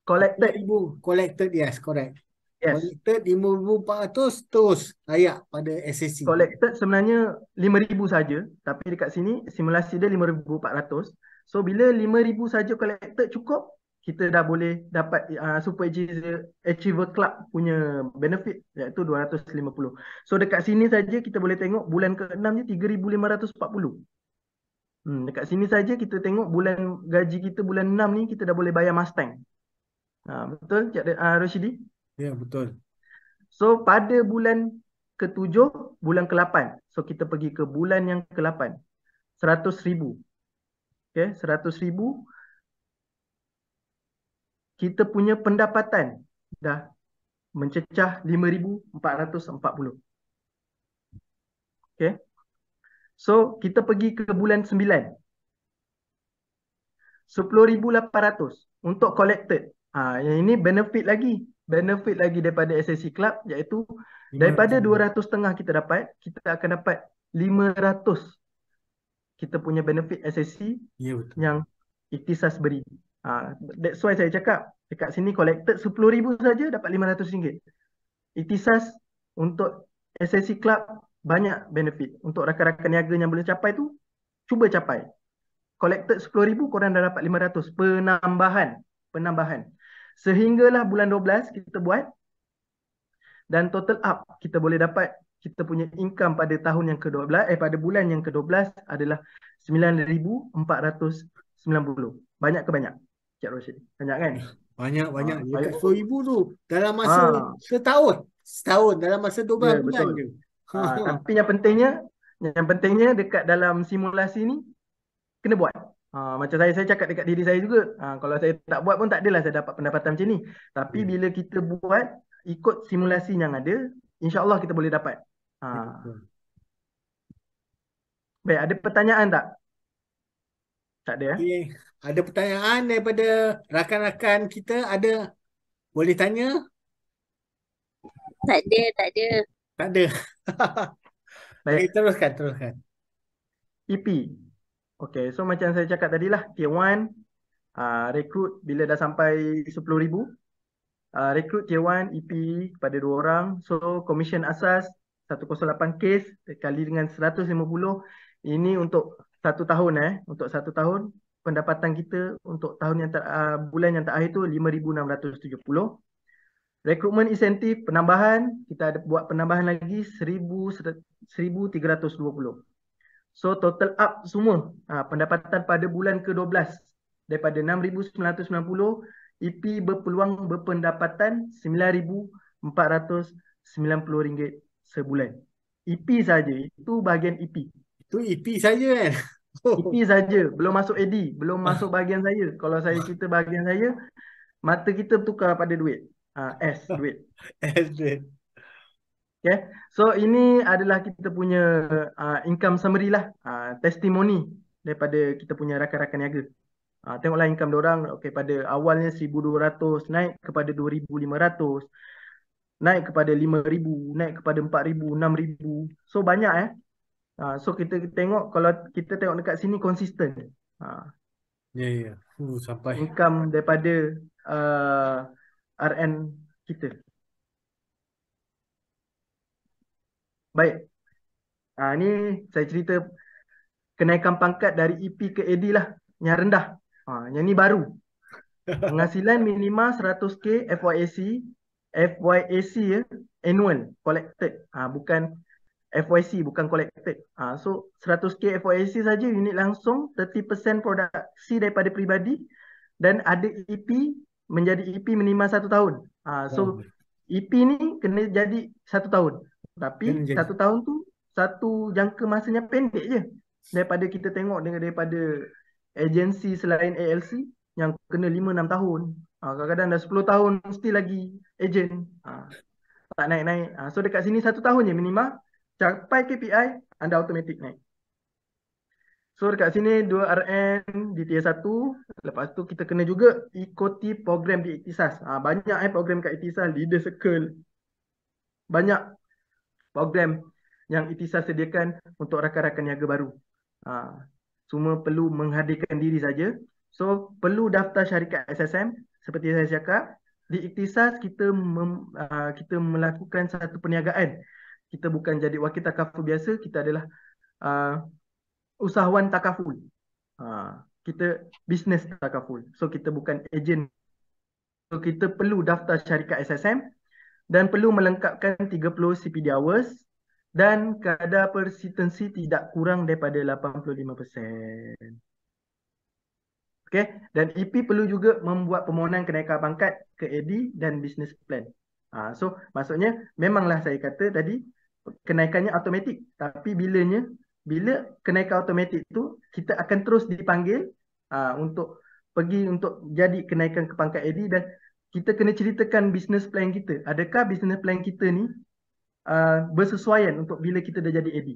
Collected. Collected, yes, correct. Yes. Collected 5,400 terus layak pada SSC. Collected sebenarnya 5,000 saja, tapi dekat sini simulasi dia 5,400. So bila 5,000 saja collected cukup, kita dah boleh dapat Super Achiever Club punya benefit iaitu 250. So dekat sini saja kita boleh tengok bulan ke-6 ni 3,540. Dekat sini saja kita tengok bulan gaji kita bulan 6 ni kita dah boleh bayar Mustang. Betul Cik Roshidi? Ya, betul. So pada bulan ke-7, bulan ke-8. So kita pergi ke bulan yang ke-8. 100,000. Okay, 100,000 kita punya pendapatan dah mencecah 5,440. Okay. So kita pergi ke bulan 9. 10,800 untuk collected. Yang ini benefit lagi. Benefit lagi daripada SSC Club iaitu daripada 200 setengah kita dapat, kita akan dapat 500 kita punya benefit SSC Ya, betul. yang Ikhtisas beri. That's why saya cakap dekat sini collected 10,000 saja dapat RM500. Ikhtisas untuk SSC Club banyak benefit. Untuk rakan-rakan niaga yang boleh capai tu, cuba capai. Collected 10,000, korang dah dapat 500 penambahan. Sehinggalah bulan 12 kita buat dan total up kita boleh dapat kita punya income pada tahun yang ke-12 pada bulan yang ke-12 adalah 9,490. Banyak ke banyak? Cik Roshid. Banyak kan? Banyak. Dekat Baik. 10,000 tu dalam masa setahun, dalam masa 12 Ya, bulan betul. je. Tapi yang pentingnya dekat dalam simulasi ni kena buat. Macam saya cakap dekat diri saya juga. Kalau saya tak buat pun tak adalah saya dapat pendapatan macam ni. Tapi bila kita buat ikut simulasi yang ada, insya-Allah kita boleh dapat. Baik, ada pertanyaan tak? Tak ada. Okay. Ada pertanyaan daripada rakan-rakan kita? Ada? Boleh tanya? Tak ada. Tak ada. Baik. Okay, teruskan. EP. Okay, so macam saya cakap tadi lah, Tier 1, rekrut bila dah sampai 10,000, rekrut Tier 1, EP kepada 2 orang. So, commission asas 108 case kali dengan 150. Ini untuk 1 tahun. Untuk 1 tahun, pendapatan kita untuk tahun yang bulan yang terakhir tu 5,670. Rekrutmen insentif penambahan, kita ada buat penambahan lagi 1,320. So total up semua pendapatan pada bulan ke-12 daripada 6,990, EP berpeluang berpendapatan RM9,490 sebulan. EP saja, itu bahagian EP. Itu EP saja kan? EP saja, belum masuk AD, belum masuk bahagian saya. Kalau saya cerita bahagian saya, mata kita bertukar pada duit. Duit. duit. Okay. So ini adalah kita punya income summary lah, testimoni daripada kita punya rakan-rakan niaga. Tengoklah income diorang, okay, pada awalnya 1,200 naik kepada 2,500, naik kepada 5,000, naik kepada 4,000, 6,000. So banyak so kita tengok, kalau kita tengok dekat sini konsisten. Ya. Sampai income daripada RN kita. Baik. Ni saya cerita kenaikan pangkat dari EP ke AD lah, yang rendah. Yang ni baru. Penghasilan minima 100K FYAC ya, annual collected. Bukan FYC, bukan collected. So 100K FYAC saja, unit langsung, 30% produksi daripada peribadi, dan ada EP, menjadi EP minima 1 tahun. So EP ni kena jadi 1 tahun. Tapi 1 tahun tu satu jangka masanya pendek je. Daripada kita tengok daripada agensi selain ALC yang kena 5-6 tahun. Kadang-kadang dah 10 tahun still lagi agent. Tak naik-naik. So dekat sini 1 tahun je minima. Capai KPI, anda automatic naik. So dekat sini 2 RN di tier 1. Lepas tu kita kena juga ikuti program di Ikhtisas. Banyak program kat Ikhtisas, Leader Circle. Banyak program yang Ikhtisas sediakan untuk rakan-rakan niaga baru. Semua perlu menghadirkan diri saja. So perlu daftar syarikat SSM. Seperti saya cakap, di Ikhtisas kita melakukan satu perniagaan. Kita bukan jadi wakil takaful biasa, kita adalah usahawan takaful. kita business takaful. So kita bukan agent. So kita perlu daftar syarikat SSM dan perlu melengkapkan 30 CPD hours dan kadar persistency tidak kurang daripada 85%. Okay. Dan EP perlu juga membuat permohonan kenaikan pangkat ke AD dan business plan. So maksudnya memanglah saya kata tadi kenaikannya automatik. Tapi bila kenaikan automatik tu kita akan terus dipanggil untuk pergi untuk jadi kenaikan ke pangkat AD dan kita kena ceritakan business plan kita. Adakah business plan kita ni bersesuaian untuk bila kita dah jadi AD.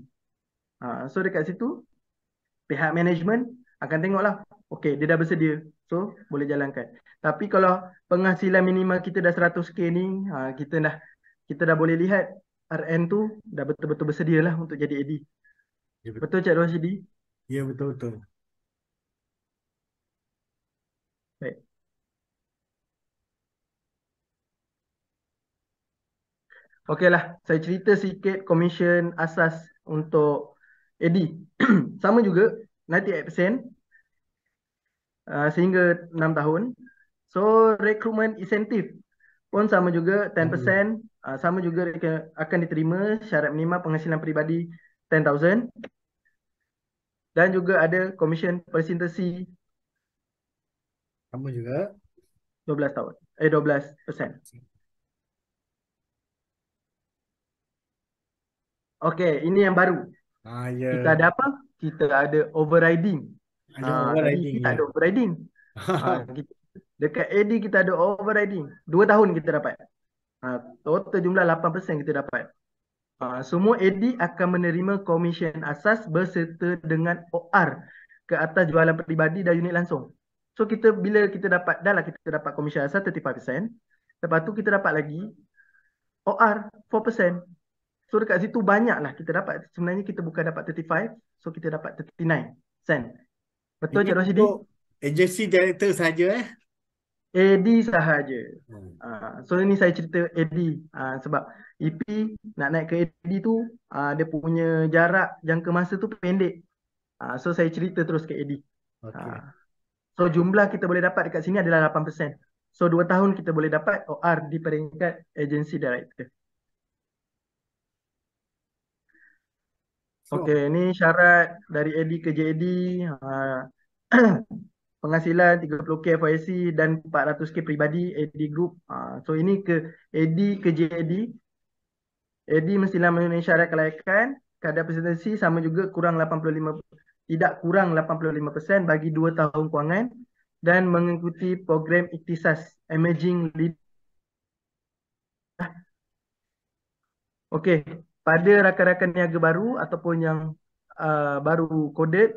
So dekat situ pihak management akan tengoklah, okey dia dah bersedia, so boleh jalankan. Tapi kalau penghasilan minimal kita dah 100k ni, kita dah boleh lihat RN tu dah betul-betul bersedia lah untuk jadi AD. Ya, betul Cik Rosyidi? Ya, betul-betul. Baik. Okeylah, saya cerita sikit komisen asas untuk AD. Sama juga 98% sehingga 6 tahun. So recruitment incentive pun sama juga 10%, sama juga akan diterima syarat minimum penghasilan peribadi 10,000 dan juga ada komisen persintesi Sama juga. 12 tahun. 12%. Okey, ini yang baru. Ya. Kita ada apa? Kita ada overriding. Ada Tadi overriding, kita ya. ada overriding. Dekat AD kita ada overriding. 2 tahun kita dapat. Total jumlah 8% kita dapat. Semua AD akan menerima komisen asas berserta dengan OR ke atas jualan peribadi dan unit langsung. So bila kita dapat, dah lah kita dapat komisen asas 35%. Lepas tu kita dapat lagi OR 4%. So dekat situ banyaklah kita dapat. Sebenarnya kita bukan dapat 35, so kita dapat 39 sen. Betul Cik Rosyidi? Untuk agency director saja AD sahaja. So ini saya cerita AD sebab EP nak naik ke AD tu dia punya jarak jangka masa tu pendek. So saya cerita terus ke AD. Okay. So jumlah kita boleh dapat dekat sini adalah 8%. So 2 tahun kita boleh dapat OR di peringkat agency director. Okey, ini syarat dari AD ke JAD. Penghasilan 30k FYC dan 400k peribadi AD group. So ini ke AD ke JAD. AD mestilah memenuhi syarat kelayakan, kadar presentasi sama juga tidak kurang 85% bagi 2 tahun kewangan dan mengikuti program Ikhtisas Emerging Lead. Okey, pada rakan-rakan niaga baru ataupun yang baru coded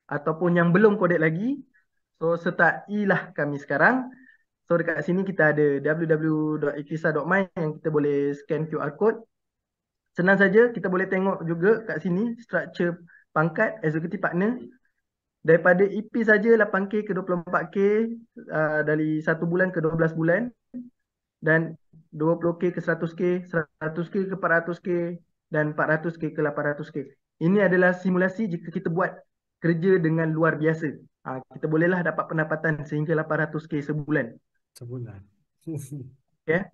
ataupun yang belum coded lagi, so sertailah kami sekarang. So dekat sini kita ada www.ikhtisas.my yang kita boleh scan QR code. Senang saja, kita boleh tengok juga kat sini structure pangkat executive partner. Daripada EP saja 8k ke 24k, dari 1 bulan ke 12 bulan, dan 20k ke 100k, 100k ke 400k, dan 400k ke 800k. Ini adalah simulasi jika kita buat kerja dengan luar biasa. Kita bolehlah dapat pendapatan sehingga 800k sebulan. Sebulan. Okay.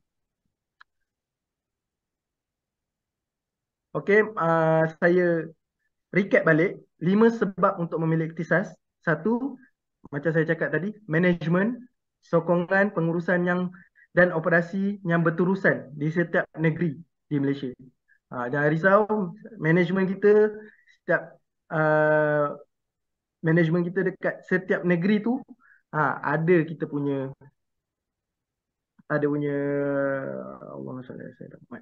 Okey, saya recap balik 5 sebab untuk memilih ikhtisas. 1, macam saya cakap tadi, management, sokongan pengurusan dan operasi yang berterusan di setiap negeri di Malaysia. Jangan risau, management kita dekat setiap negeri tu ada kita punya Allah saya dapat.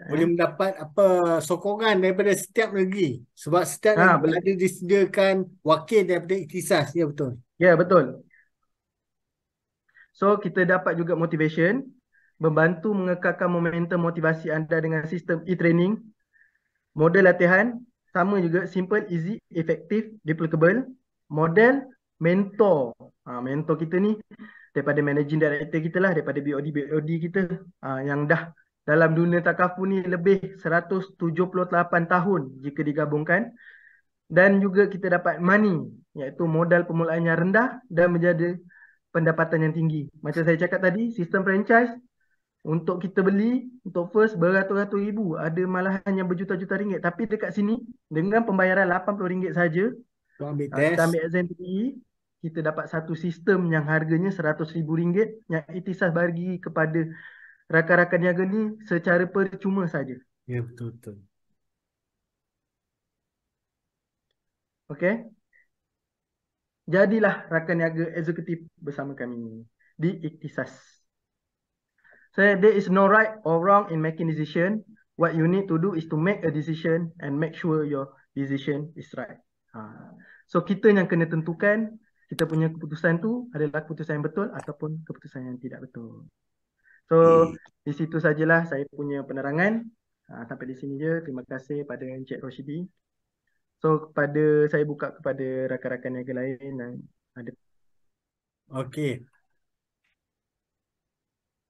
Boleh mendapat sokongan daripada setiap negeri sebab setiap negeri ada disediakan wakil daripada ikhtisas. Ya, betul. Ya, betul. So kita dapat juga motivation, membantu mengekalkan momentum motivasi anda dengan sistem e-training. Model latihan sama juga, simple, easy, effective, duplicable. Model mentor. Mentor kita ni daripada managing director kita lah, daripada BOD kita yang dah dalam dunia takaful ni lebih 178 tahun jika digabungkan. Dan juga kita dapat money, iaitu modal permulaan yang rendah dan menjadi pendapatan yang tinggi. Macam saya cakap tadi, sistem franchise untuk kita beli, untuk first beratus-ratus ribu, ada malahan yang berjuta-juta ringgit. Tapi dekat sini, dengan pembayaran RM80 saja, Kau ambil kita test. ambil exam PTE, kita dapat satu sistem yang harganya RM100,000 yang Ikhtisas bagi kepada rakan-rakan niaga ni secara percuma saja. Ya, betul-betul. Okey? Jadilah rakan niaga eksekutif bersama kami di Ikhtisas. So there is no right or wrong in making decision. What you need to do is to make a decision and make sure your decision is right. So kita yang kena tentukan kita punya keputusan tu adalah keputusan yang betul ataupun keputusan yang tidak betul. So di situ sajalah saya punya penerangan. Sampai di sini je. Terima kasih pada Encik Roshidi. So saya buka kepada rakan-rakan niaga lain yang ada. Okey.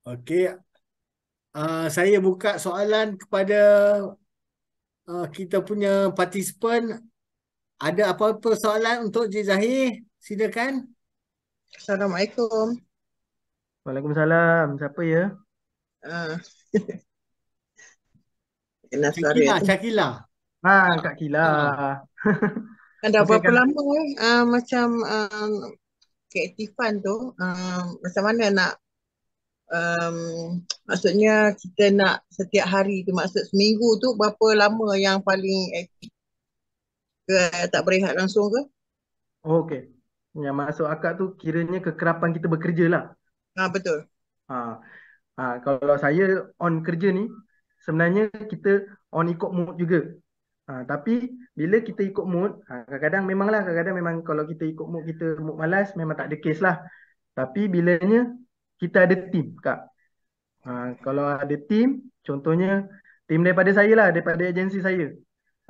Okey. Saya buka soalan kepada kita punya participant. Ada apa-apa soalan untuk Encik Zahir? Silakan. Assalamualaikum. Waalaikumsalam. Siapa ya? Ah, Kena suara Syakila, tu. Syakila. Kak Kila. Kan dah Okey, berapa Kak. lama macam keaktifan tu macam mana nak maksudnya kita nak setiap hari tu, maksud seminggu tu berapa lama yang paling aktif? Ke tak berehat langsung ke? Okey. Yang masuk akak tu kiranya kekerapan kita bekerja lah. Betul. Kalau saya on kerja ni, sebenarnya kita on ikut mood juga. Tapi bila kita ikut mood, kadang-kadang memang kalau kita ikut mood, kita mood malas, memang tak ada case lah. Tapi bilanya kita ada team, Kak. Kalau ada team, contohnya team daripada saya lah, daripada agensi saya.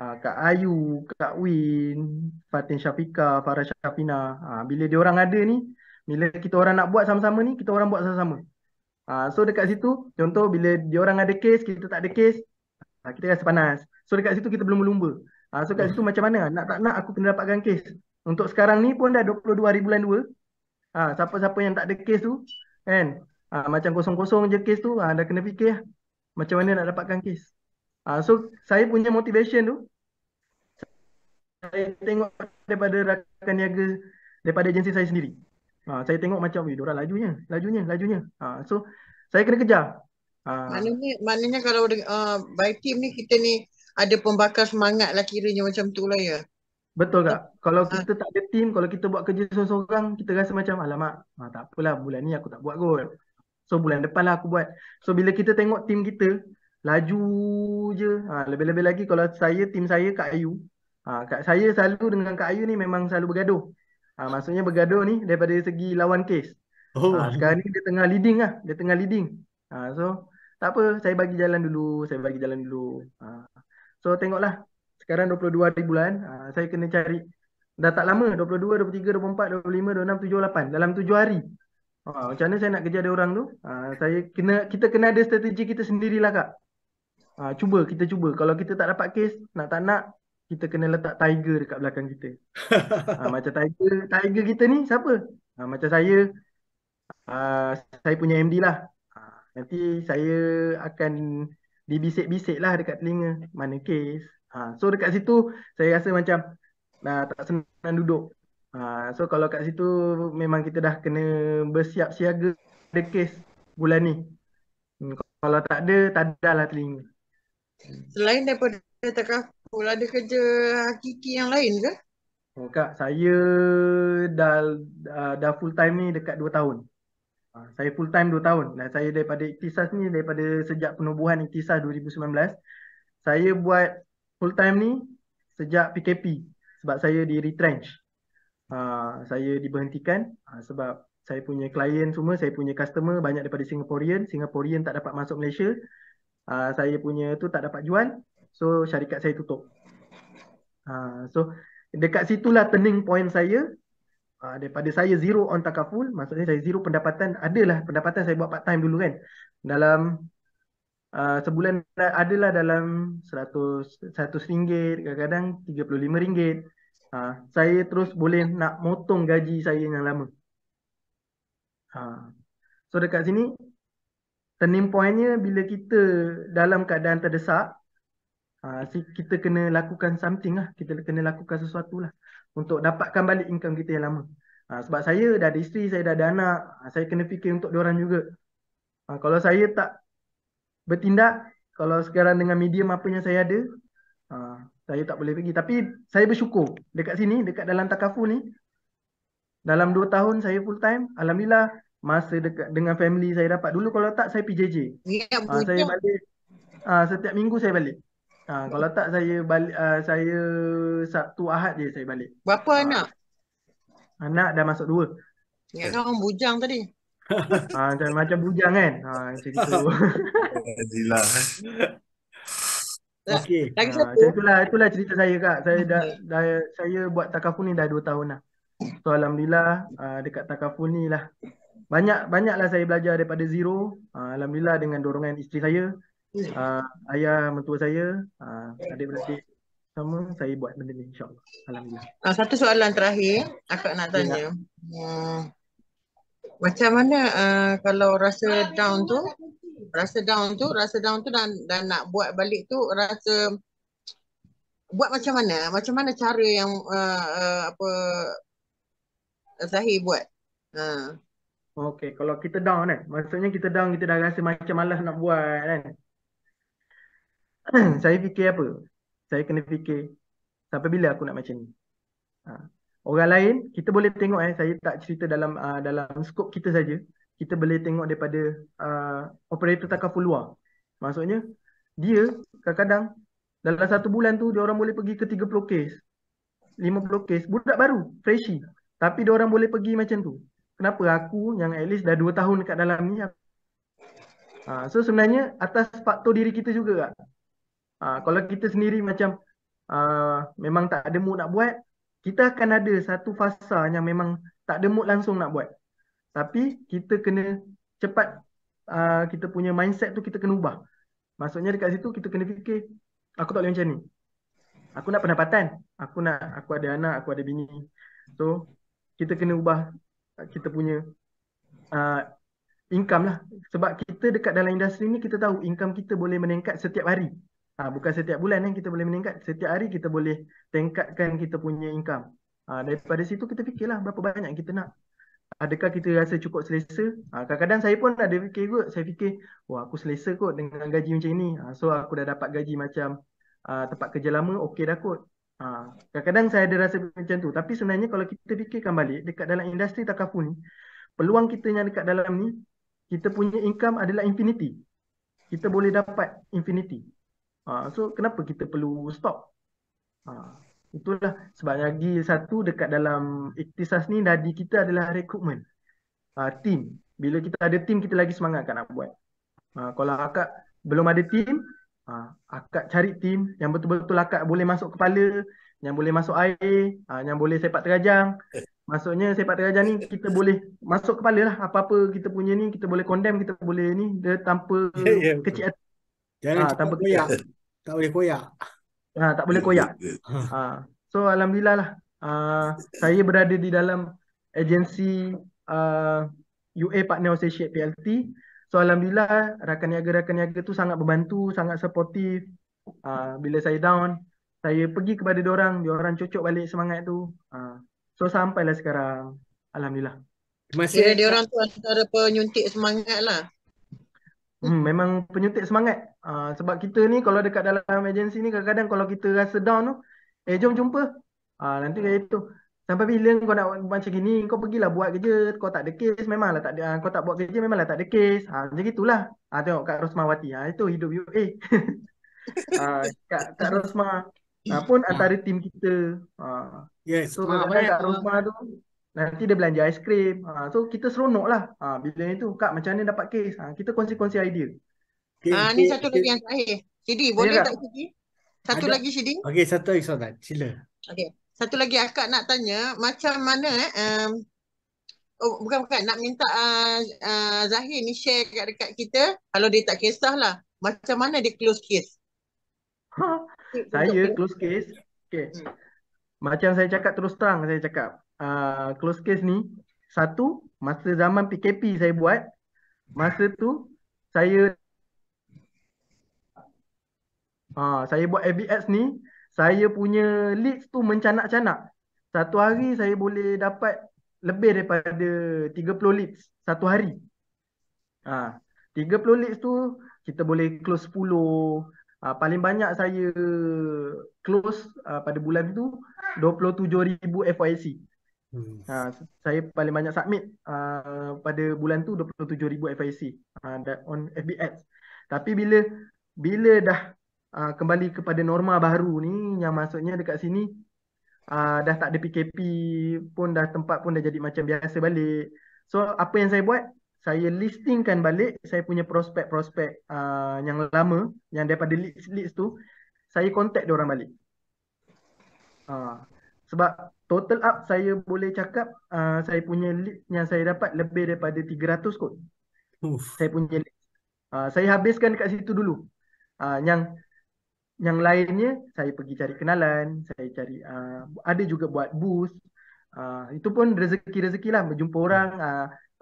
Kak Ayu, Kak Win, Fatin Syafika, Farah Syafina. Bila diorang ada ni, bila kita orang nak buat sama-sama ni, kita orang buat sama-sama. So dekat situ, contoh bila diorang ada case, kita tak ada case, kita rasa panas. So dekat situ kita belum berlumba. So dekat situ macam mana? Nak tak nak aku kena dapatkan case. Untuk sekarang ni pun dah 22 hari bulan 2. Siapa-siapa yang tak ada case tu, kan? Macam kosong-kosong je case tu, dah kena fikir macam mana nak dapatkan case. So saya punya motivation tu, saya tengok daripada rakan niaga daripada agensi saya sendiri. Saya tengok macam, diorang lajunya. So saya kena kejar. Maknanya kalau by team ni kita ni ada pembakar semangat lah kiranya macam tu lah ya. Betul Kak. Kalau kita tak ada team, kalau kita buat kerja seorang-seorang, kita rasa macam alamak, tak apalah bulan ni aku tak buat kot. So bulan depan lah aku buat. So bila kita tengok team kita laju je, lebih-lebih lagi kalau team saya Kak Ayu. Kak saya selalu dengan Kak Ayu ni memang selalu bergaduh. Maksudnya bergaduh ni daripada segi lawan case. Sekarang ni dia tengah leading lah. So tak apa, saya bagi jalan dulu. So tengoklah. Sekarang 22 hari bulan, saya kena cari. Dah tak lama, 22, 23, 24, 25, 26, 78. Dalam 7 hari. Macam mana saya nak kejar dia orang tu? Kita kena ada strategi kita sendirilah Kak. Kita cuba. Kalau kita tak dapat case, nak tak nak, kita kena letak tiger dekat belakang kita. Macam tiger kita ni siapa? Macam saya punya MD lah. Nanti saya akan dibisik-bisik lah dekat telinga. Mana case? So dekat situ saya rasa macam tak senang duduk. So kalau kat situ memang kita dah kena bersiap siaga ada case bulan ni. Kalau tak ada lah telinga. Selain daripada takaful, ada kerja hakiki yang lain ke? Kak, saya dah full time ni dekat 2 tahun. Saya full time 2 tahun. Dan saya daripada Ikhtisas ni, daripada sejak penubuhan Ikhtisas 2019, saya buat full time ni sejak PKP. Sebab saya di retrench. Saya diberhentikan sebab saya punya klien semua, saya punya customer banyak daripada Singaporean tak dapat masuk Malaysia. Saya punya tu tak dapat jual. So syarikat saya tutup. So dekat situlah turning point saya. Daripada saya zero on takaful, maksudnya saya zero pendapatan. Adalah pendapatan saya buat part time dulu kan. Dalam sebulan adalah dalam 100 ringgit, kadang-kadang RM35. Saya terus boleh nak motong gaji saya yang lama. So dekat sini turning pointnya bila kita dalam keadaan terdesak, kita kena lakukan something lah, kita kena lakukan sesuatu lah untuk dapatkan balik income kita yang lama. Sebab saya dah ada isteri, saya dah ada anak, saya kena fikir untuk diorang juga. Kalau saya tak bertindak, kalau sekarang dengan medium apa yang saya ada, saya tak boleh pergi. Tapi saya bersyukur dekat sini, dekat dalam Takaful ni, dalam 2 tahun saya full time, alhamdulillah masa dekat dengan family saya dapat. Dulu kalau tak saya PJJ. Ya, Saya bujang. balik setiap minggu saya balik. Kalau tak saya balik, saya Sabtu Ahad je saya balik. Berapa anak? Anak dah masuk 2. Ingat orang bujang tadi. Macam bujang kan. Macam gitu. Alhamdulillah. Okey. Lagi Macam satu. itulah cerita saya Kak. Saya buat Takaful ni dah 2 tahun lah. So alhamdulillah dekat Takaful ni lah banyaklah saya belajar daripada zero. Alhamdulillah dengan dorongan isteri saya, ayah mentua saya, adik-beradik sama saya buat benda ni insya-Allah. Alhamdulillah. Satu soalan terakhir akak nak tanya. Macam mana kalau rasa down tu dan nak buat balik tu rasa buat macam mana? Macam mana cara yang Zahir buat? Okey, kalau kita down kan, maksudnya kita down, kita dah rasa macam malas nak buat kan. Saya fikir apa? Saya kena fikir sampai bila aku nak macam ni. Orang lain kita boleh tengok saya tak cerita dalam skop kita saja. Kita boleh tengok daripada operator Takaful luar. Maksudnya dia kadang-kadang dalam 1 bulan tu dia orang boleh pergi ke 30 kes, 50 kes, budak baru, freshie. Tapi dia orang boleh pergi macam tu. Kenapa aku yang at least dah 2 tahun dekat dalam ni? So sebenarnya atas faktor diri kita juga Kak. Kalau kita sendiri macam memang tak ada mood nak buat, kita akan ada satu fasa yang memang tak ada mood langsung nak buat. Tapi kita kena cepat, kita punya mindset tu kita kena ubah. Maksudnya dekat situ kita kena fikir, aku tak boleh macam ni. Aku nak pendapatan, aku ada anak, aku ada bini. So kita kena ubah kita punya income lah. Sebab kita dekat dalam industri ni kita tahu income kita boleh meningkat setiap hari. Bukan setiap bulan yang kita boleh meningkat. Setiap hari kita boleh tingkatkan kita punya income. Daripada situ kita fikirlah berapa banyak kita nak. Adakah kita rasa cukup selesa? Kadang-kadang saya pun ada fikir kot. Saya fikir, wah aku selesa kot dengan gaji macam ni. So aku dah dapat gaji macam tempat kerja lama, okey dah kot. Kadang-kadang saya ada rasa macam tu. Tapi sebenarnya kalau kita fikirkan balik dekat dalam industri Takaful ni, peluang kita yang dekat dalam ni, kita punya income adalah infinity. Kita boleh dapat infinity. So kenapa kita perlu stop? Itulah sebab lagi satu dekat dalam Ikhtisas ni nadi kita adalah rekrutmen. Team. Bila kita ada team kita lagi semangat nak buat. Kalau akak belum ada team, akak cari team yang betul-betul akak boleh masuk kepala, yang boleh masuk air, yang boleh sepak terjang. Maksudnya sepak terjang ni kita boleh masuk kepala lah. Apa-apa kita punya ni kita boleh condemn, kita boleh ni dia tanpa kecil hati. Jangan tanpa koyak. Tak boleh koyak. Tak boleh koyak. So alhamdulillah lah. Saya berada di dalam agensi UA Partner Associate PLT. So alhamdulillah rakan niaga tu sangat membantu, sangat supportive. Bila saya down, saya pergi kepada diorang cocok balik semangat tu. So sampailah sekarang. Alhamdulillah. Kira diorang tu antara penyuntik semangat lah. Memang penyuntik semangat. Sebab kita ni kalau dekat dalam agensi ni kadang-kadang kalau kita rasa down tu, jom jumpa. Nanti kayak itu. Sampai bila kau nak macam gini, kau pergilah buat kerja. Kau tak ada kes, memanglah tak ada. Kau tak buat kerja, memanglah tak ada kes. Macam gitulah. Tengok Kak Rosmawati. Itu hidup UA. Kak Rosma pun antara tim kita. Yes. So kadang-kadang Kak Rosma tu nanti dia belanja aiskrim. So kita seronok lah. Bila itu, Kak macam mana dapat kes? Kita kongsi-kongsi idea. Ni satu lagi yang terakhir. Sidi, boleh tak Sidi? Satu lagi Sidi. Okey, satu lagi soalan. Sila. Okey. Satu lagi akak nak tanya, macam mana bukan nak minta Zahir ni share dekat kita kalau dia tak kisahlah. macam mana dia close case? Saya close case. Okay. Hmm. Macam saya cakap terus terang, saya cakap close case ni, satu, masa zaman PKP saya buat, masa tu saya buat ABS ni, saya punya leads tu mencanak-canak. Satu hari saya boleh dapat lebih daripada 30 leads satu hari. 30 leads tu kita boleh close 10. Paling banyak saya close pada bulan tu 27,000 FYC. Saya paling banyak submit pada bulan tu 27,000 FYC on FB Ads. Tapi bila dah kembali kepada norma baru ni, yang maksudnya dekat sini dah tak ada PKP pun, dah tempat pun dah jadi macam biasa balik. So apa yang saya buat, saya listingkan balik saya punya prospek-prospek yang lama, yang daripada leads tu, saya contact diorang balik. Sebab total up saya boleh cakap saya punya lead yang saya dapat lebih daripada 300 kot. Saya punya lead. Saya habiskan dekat situ dulu. Yang lainnya saya pergi cari kenalan, saya cari ada juga buat booth. Itu pun rezeki-rezeki lah, berjumpa orang,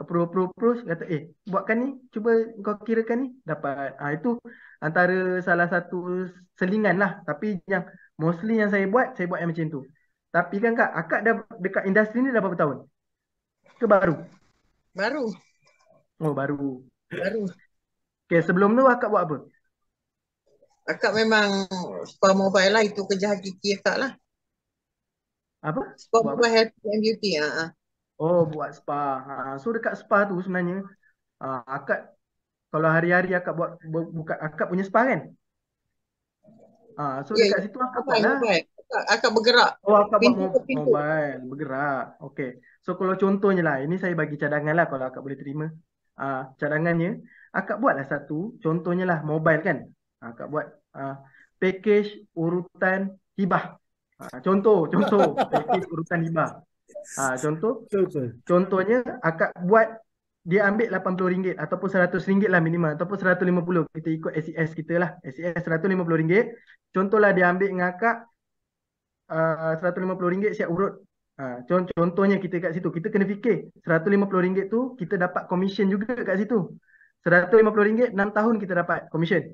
approve, kata buatkan ni, cuba kau kirakan ni, dapat. Itu antara salah satu selingan lah. Tapi yang mostly yang saya buat yang macam tu. Tapi kan Kak, Akak dah dekat industri ni dah berapa tahun? Ke baru? Baru. Oh, baru. Baru. Okay, sebelum tu Akak buat apa? Akak memang spa mobile lah, itu kerja hakiki akak lah. Apa? Spa Buat apa? mobile health and beauty. Oh, buat spa. So dekat spa tu sebenarnya Akak, kalau hari-hari Akak buka Akak punya spa kan? So Ya, dekat situ Akak buat mobile, lah. mobile. Akak bergerak. Oh, Akak buat Pintu ke pintu. mobile, bergerak. Okay. So kalau contohnya lah, ini saya bagi cadangan lah kalau Akak boleh terima. Cadangannya, Akak buatlah satu, contohnya lah mobile kan. Akak buat package urutan hibah. Contoh package urutan hibah. Contohnya Akak buat, dia ambil RM80 ataupun RM100 lah minimal, ataupun RM150. Kita ikut SES kita lah. SES RM150. Contohlah dia ambil dengan Akak RM150 siap urut. Contohnya kita kat situ, kita kena fikir RM150 tu kita dapat commission juga kat situ. RM150 6 tahun kita dapat commission.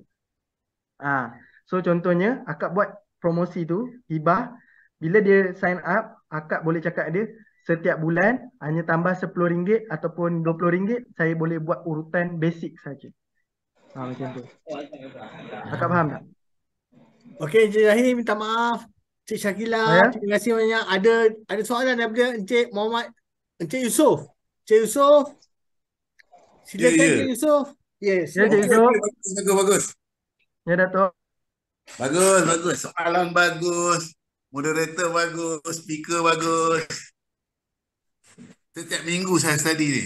So contohnya Akak buat promosi tu, hibah, bila dia sign up, Akak boleh cakap dia setiap bulan hanya tambah RM10 ataupun RM20, saya boleh buat urutan basic saja. Macam tu. Akak faham tak? Okey, Encik Zahir, minta maaf. Encik Syakila, terima kasih banyak. Ada soalan daripada Encik Muhammad, Encik Yusof. Encik Yusof. Silakan Encik Yusof. Yes. Ya, Encik Yusof. Bagus. Ya, Dato'. Bagus. Soalan bagus. Moderator bagus. Speaker bagus. Setiap minggu saya study ni.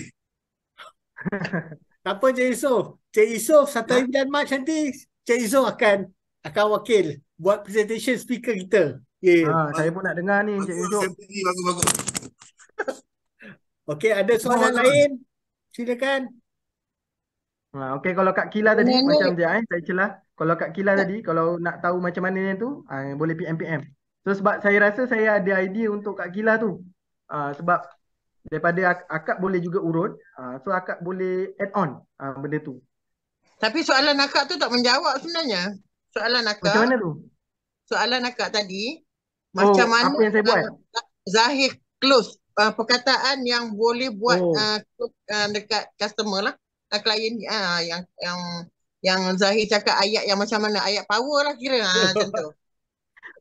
Tak apa Encik Yusof. Encik Yusof 1 hari bulan Mac nanti Encik Yusof akan wakil buat presentation speaker kita. Saya pun nak dengar ni Encik Yusof. Bagus. Okey, ada soalan lain? Silakan. Okey, kalau Kak Kila tadi macam dia saya celah. Kalau Kak Kila tadi, kalau nak tahu macam mana tu, boleh PM. So sebab saya rasa saya ada idea untuk Kak Kila tu. Sebab daripada Akak boleh juga urut, so Akak boleh add on benda tu. Tapi soalan Akak tu tak menjawab sebenarnya. Soalan Akak. Macam mana tu? Soalan Akak tadi, macam mana apa yang saya buat? Zahir close perkataan yang boleh buat dekat customer lah, klien yang Zahir cakap ayat yang macam mana, ayat power lah kira macam tu.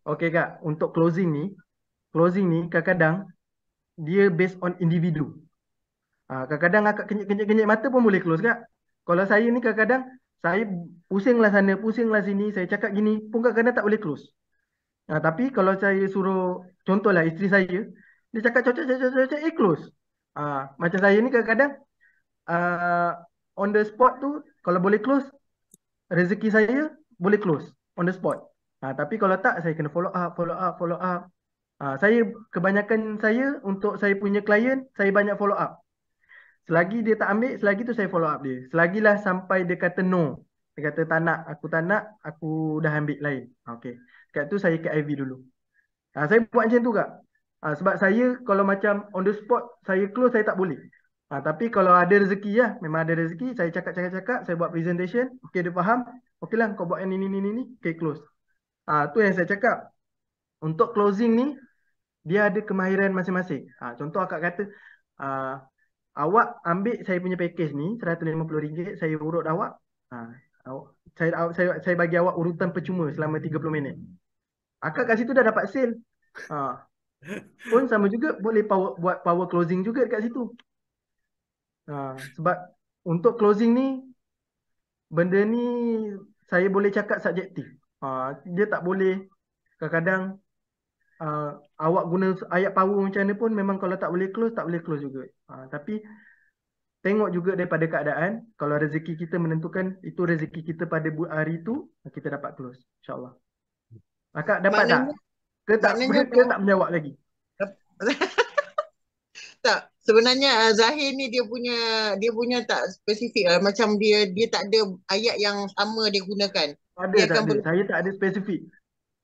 Okey Kak, untuk closing ni kadang-kadang dia based on individu. Kadang-kadang Akak kenyit-kenyit mata pun boleh close Kak. Kalau saya ni kadang-kadang saya pusinglah sana, pusinglah sini, saya cakap gini pun kadang-kadang tak boleh close. Tapi kalau saya suruh, contohlah isteri saya, dia cakap cocok, close. Macam saya ni kadang-kadang on the spot tu, kalau boleh close, rezeki saya boleh close on the spot. Tapi kalau tak, saya kena follow up. Kebanyakan saya untuk saya punya klien, saya banyak follow up. Selagi dia tak ambil, selagi tu saya follow up dia. Selagilah sampai dia kata no. Dia kata tak nak, aku dah ambil lain. Okey. Dekat tu saya ke IV dulu. Saya buat macam tu kak. Sebab saya kalau macam on the spot saya close saya tak boleh. Tapi kalau ada rezeki lah, memang ada rezeki, saya cakap, saya buat presentation, okey dia faham, okey lah kau buat yang ni, okey close. Tu yang saya cakap. Untuk closing ni, dia ada kemahiran masing-masing. Contoh akak kata, awak ambil saya punya package ni, RM150, saya urut awak, saya bagi awak urutan percuma selama 30 minit. Akak kat situ dah dapat sale. Pun sama juga boleh buat power closing juga dekat situ. Sebab untuk closing ni, benda ni saya boleh cakap subjektif. Dia tak boleh, kadang-kadang awak guna ayat power macam mana pun, memang kalau tak boleh close juga. Tapi tengok juga daripada keadaan, kalau rezeki kita menentukan itu rezeki kita pada hari tu, kita dapat close, insyaAllah. Akak dapat maknanya, ke tak menjawab lagi? Tak, sebenarnya Zahir ni dia punya tak spesifik lah. Macam dia tak ada ayat yang sama dia gunakan. Saya tak ada spesifik.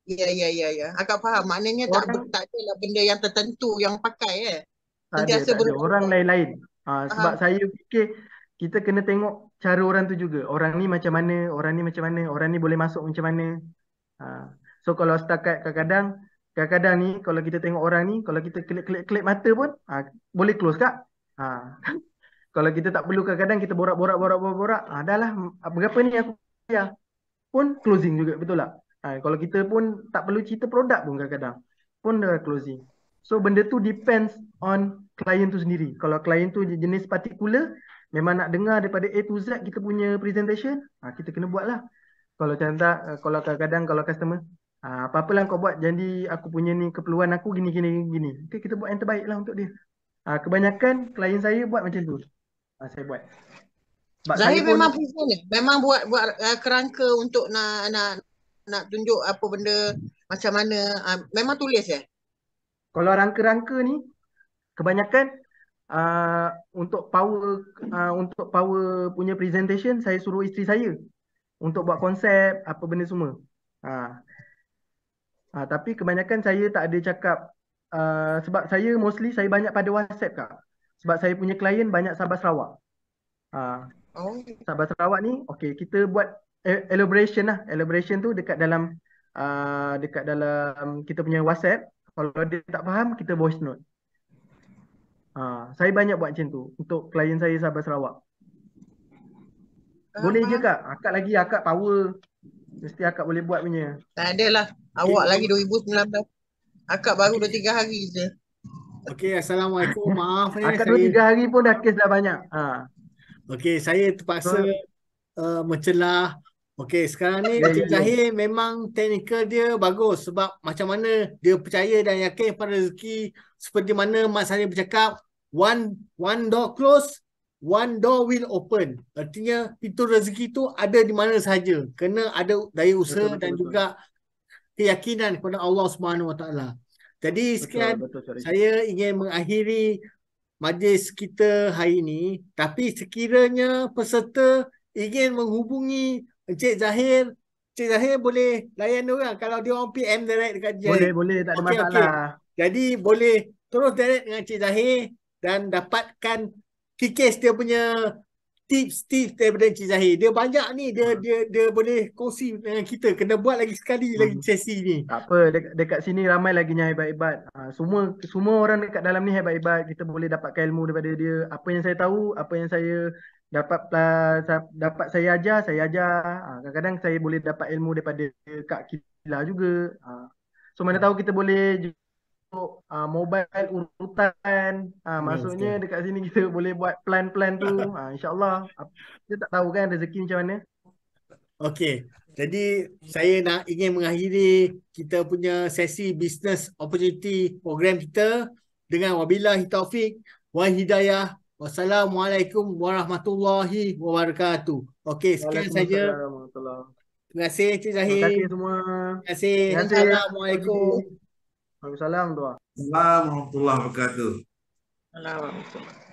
Ya. Akak faham. Maknanya tak ada lah benda yang tertentu yang pakai Tak ada. Orang lain-lain. Sebab saya fikir kita kena tengok cara orang tu juga. Orang ni macam mana, orang ni boleh masuk macam mana. So kalau setakat kadang-kadang ni kalau kita tengok orang ni, kalau kita klik mata pun boleh close kak. Kalau kita tak perlu, kadang-kadang kita borak, dah lah berapa ni aku bayar pun closing juga, betul tak? Kalau kita pun tak perlu cerita produk pun kadang-kadang pun dah closing. So benda tu depends on klien tu sendiri. Kalau klien tu jenis particular, memang nak dengar daripada A to Z kita punya presentation, kita kena buat lah. Kalau macam tak, kalau kadang-kadang kalau customer, apa-apalah kau buat, jadi aku punya ni keperluan aku gini. Okay, kita buat yang terbaik lah untuk dia. Kebanyakan klien saya buat macam tu. Saya buat. Zahir memang present ni. Memang buat kerangka untuk nak tunjuk apa benda macam mana. Memang tulis ya? Kalau rangka-rangka ni kebanyakan untuk power punya presentation, saya suruh isteri saya untuk buat konsep apa benda semua. Tapi kebanyakan saya tak ada cakap, sebab saya mostly saya banyak pada WhatsApp kak. Sebab saya punya klien banyak Sabah Sarawak. Sabah Sarawak ni, okey kita buat elaboration lah. Elaboration tu dekat dalam kita punya WhatsApp. Kalau dia tak faham, kita voice note. Saya banyak buat macam tu untuk klien saya Sabah Sarawak. Boleh je kak. Akak power. Mesti akak boleh buat punya. Tak adalah. Awak lagi 2019. Akak baru 2-3 hari je. Okey, Assalamualaikum. Maaf. Akak 2-3 hari pun dah kes dah banyak. Okey, saya terpaksa mencelah. Okey, sekarang ni Encik Zahir memang teknikal dia bagus. Sebab macam mana dia percaya dan yakin pada rezeki. Seperti mana Mak Sari bercakap, one door close, one door will open. Artinya pintu rezeki tu ada di mana sahaja. Kena ada daya usaha dan juga keyakinan kepada Allah Subhanahu Wa Taala. Jadi sekian, saya ingin mengakhiri majlis kita hari ini. Tapi sekiranya peserta ingin menghubungi Encik Zahir, Encik Zahir boleh layan orang kalau dia orang PM direct dekat Encik Zahir. Boleh, tak ada masalah. Jadi boleh terus direct dengan Encik Zahir dan dapatkan kikis dia punya tips daripada Encik Zahir. Dia banyak ni, dia boleh kongsi dengan kita. Kena buat lagi sekali lagi sesi ni. Tak apa, dekat sini ramai lagi yang hebat-hebat. Semua orang dekat dalam ni hebat-hebat. Kita boleh dapatkan ilmu daripada dia. Apa yang saya tahu, apa yang saya dapat saya ajar. Kadang-kadang saya boleh dapat ilmu daripada Kak Kila juga. So mana tahu kita boleh mobile urutan. Maksudnya dekat sini kita boleh buat plan-plan tu. InsyaAllah. Kita tak tahu kan rezeki macam mana. Okey. Jadi saya ingin mengakhiri kita punya sesi business opportunity program kita dengan wabillahi taufik wal hidayah. Wassalamualaikum warahmatullahi wabarakatuh. Okey, sekian saja. Terima kasih Encik Zahir. Terima kasih semua. Terima kasih. Assalamualaikum. Waalaikumsalam. Assalamualaikum warahmatullahi wabarakatuh. Assalamualaikum.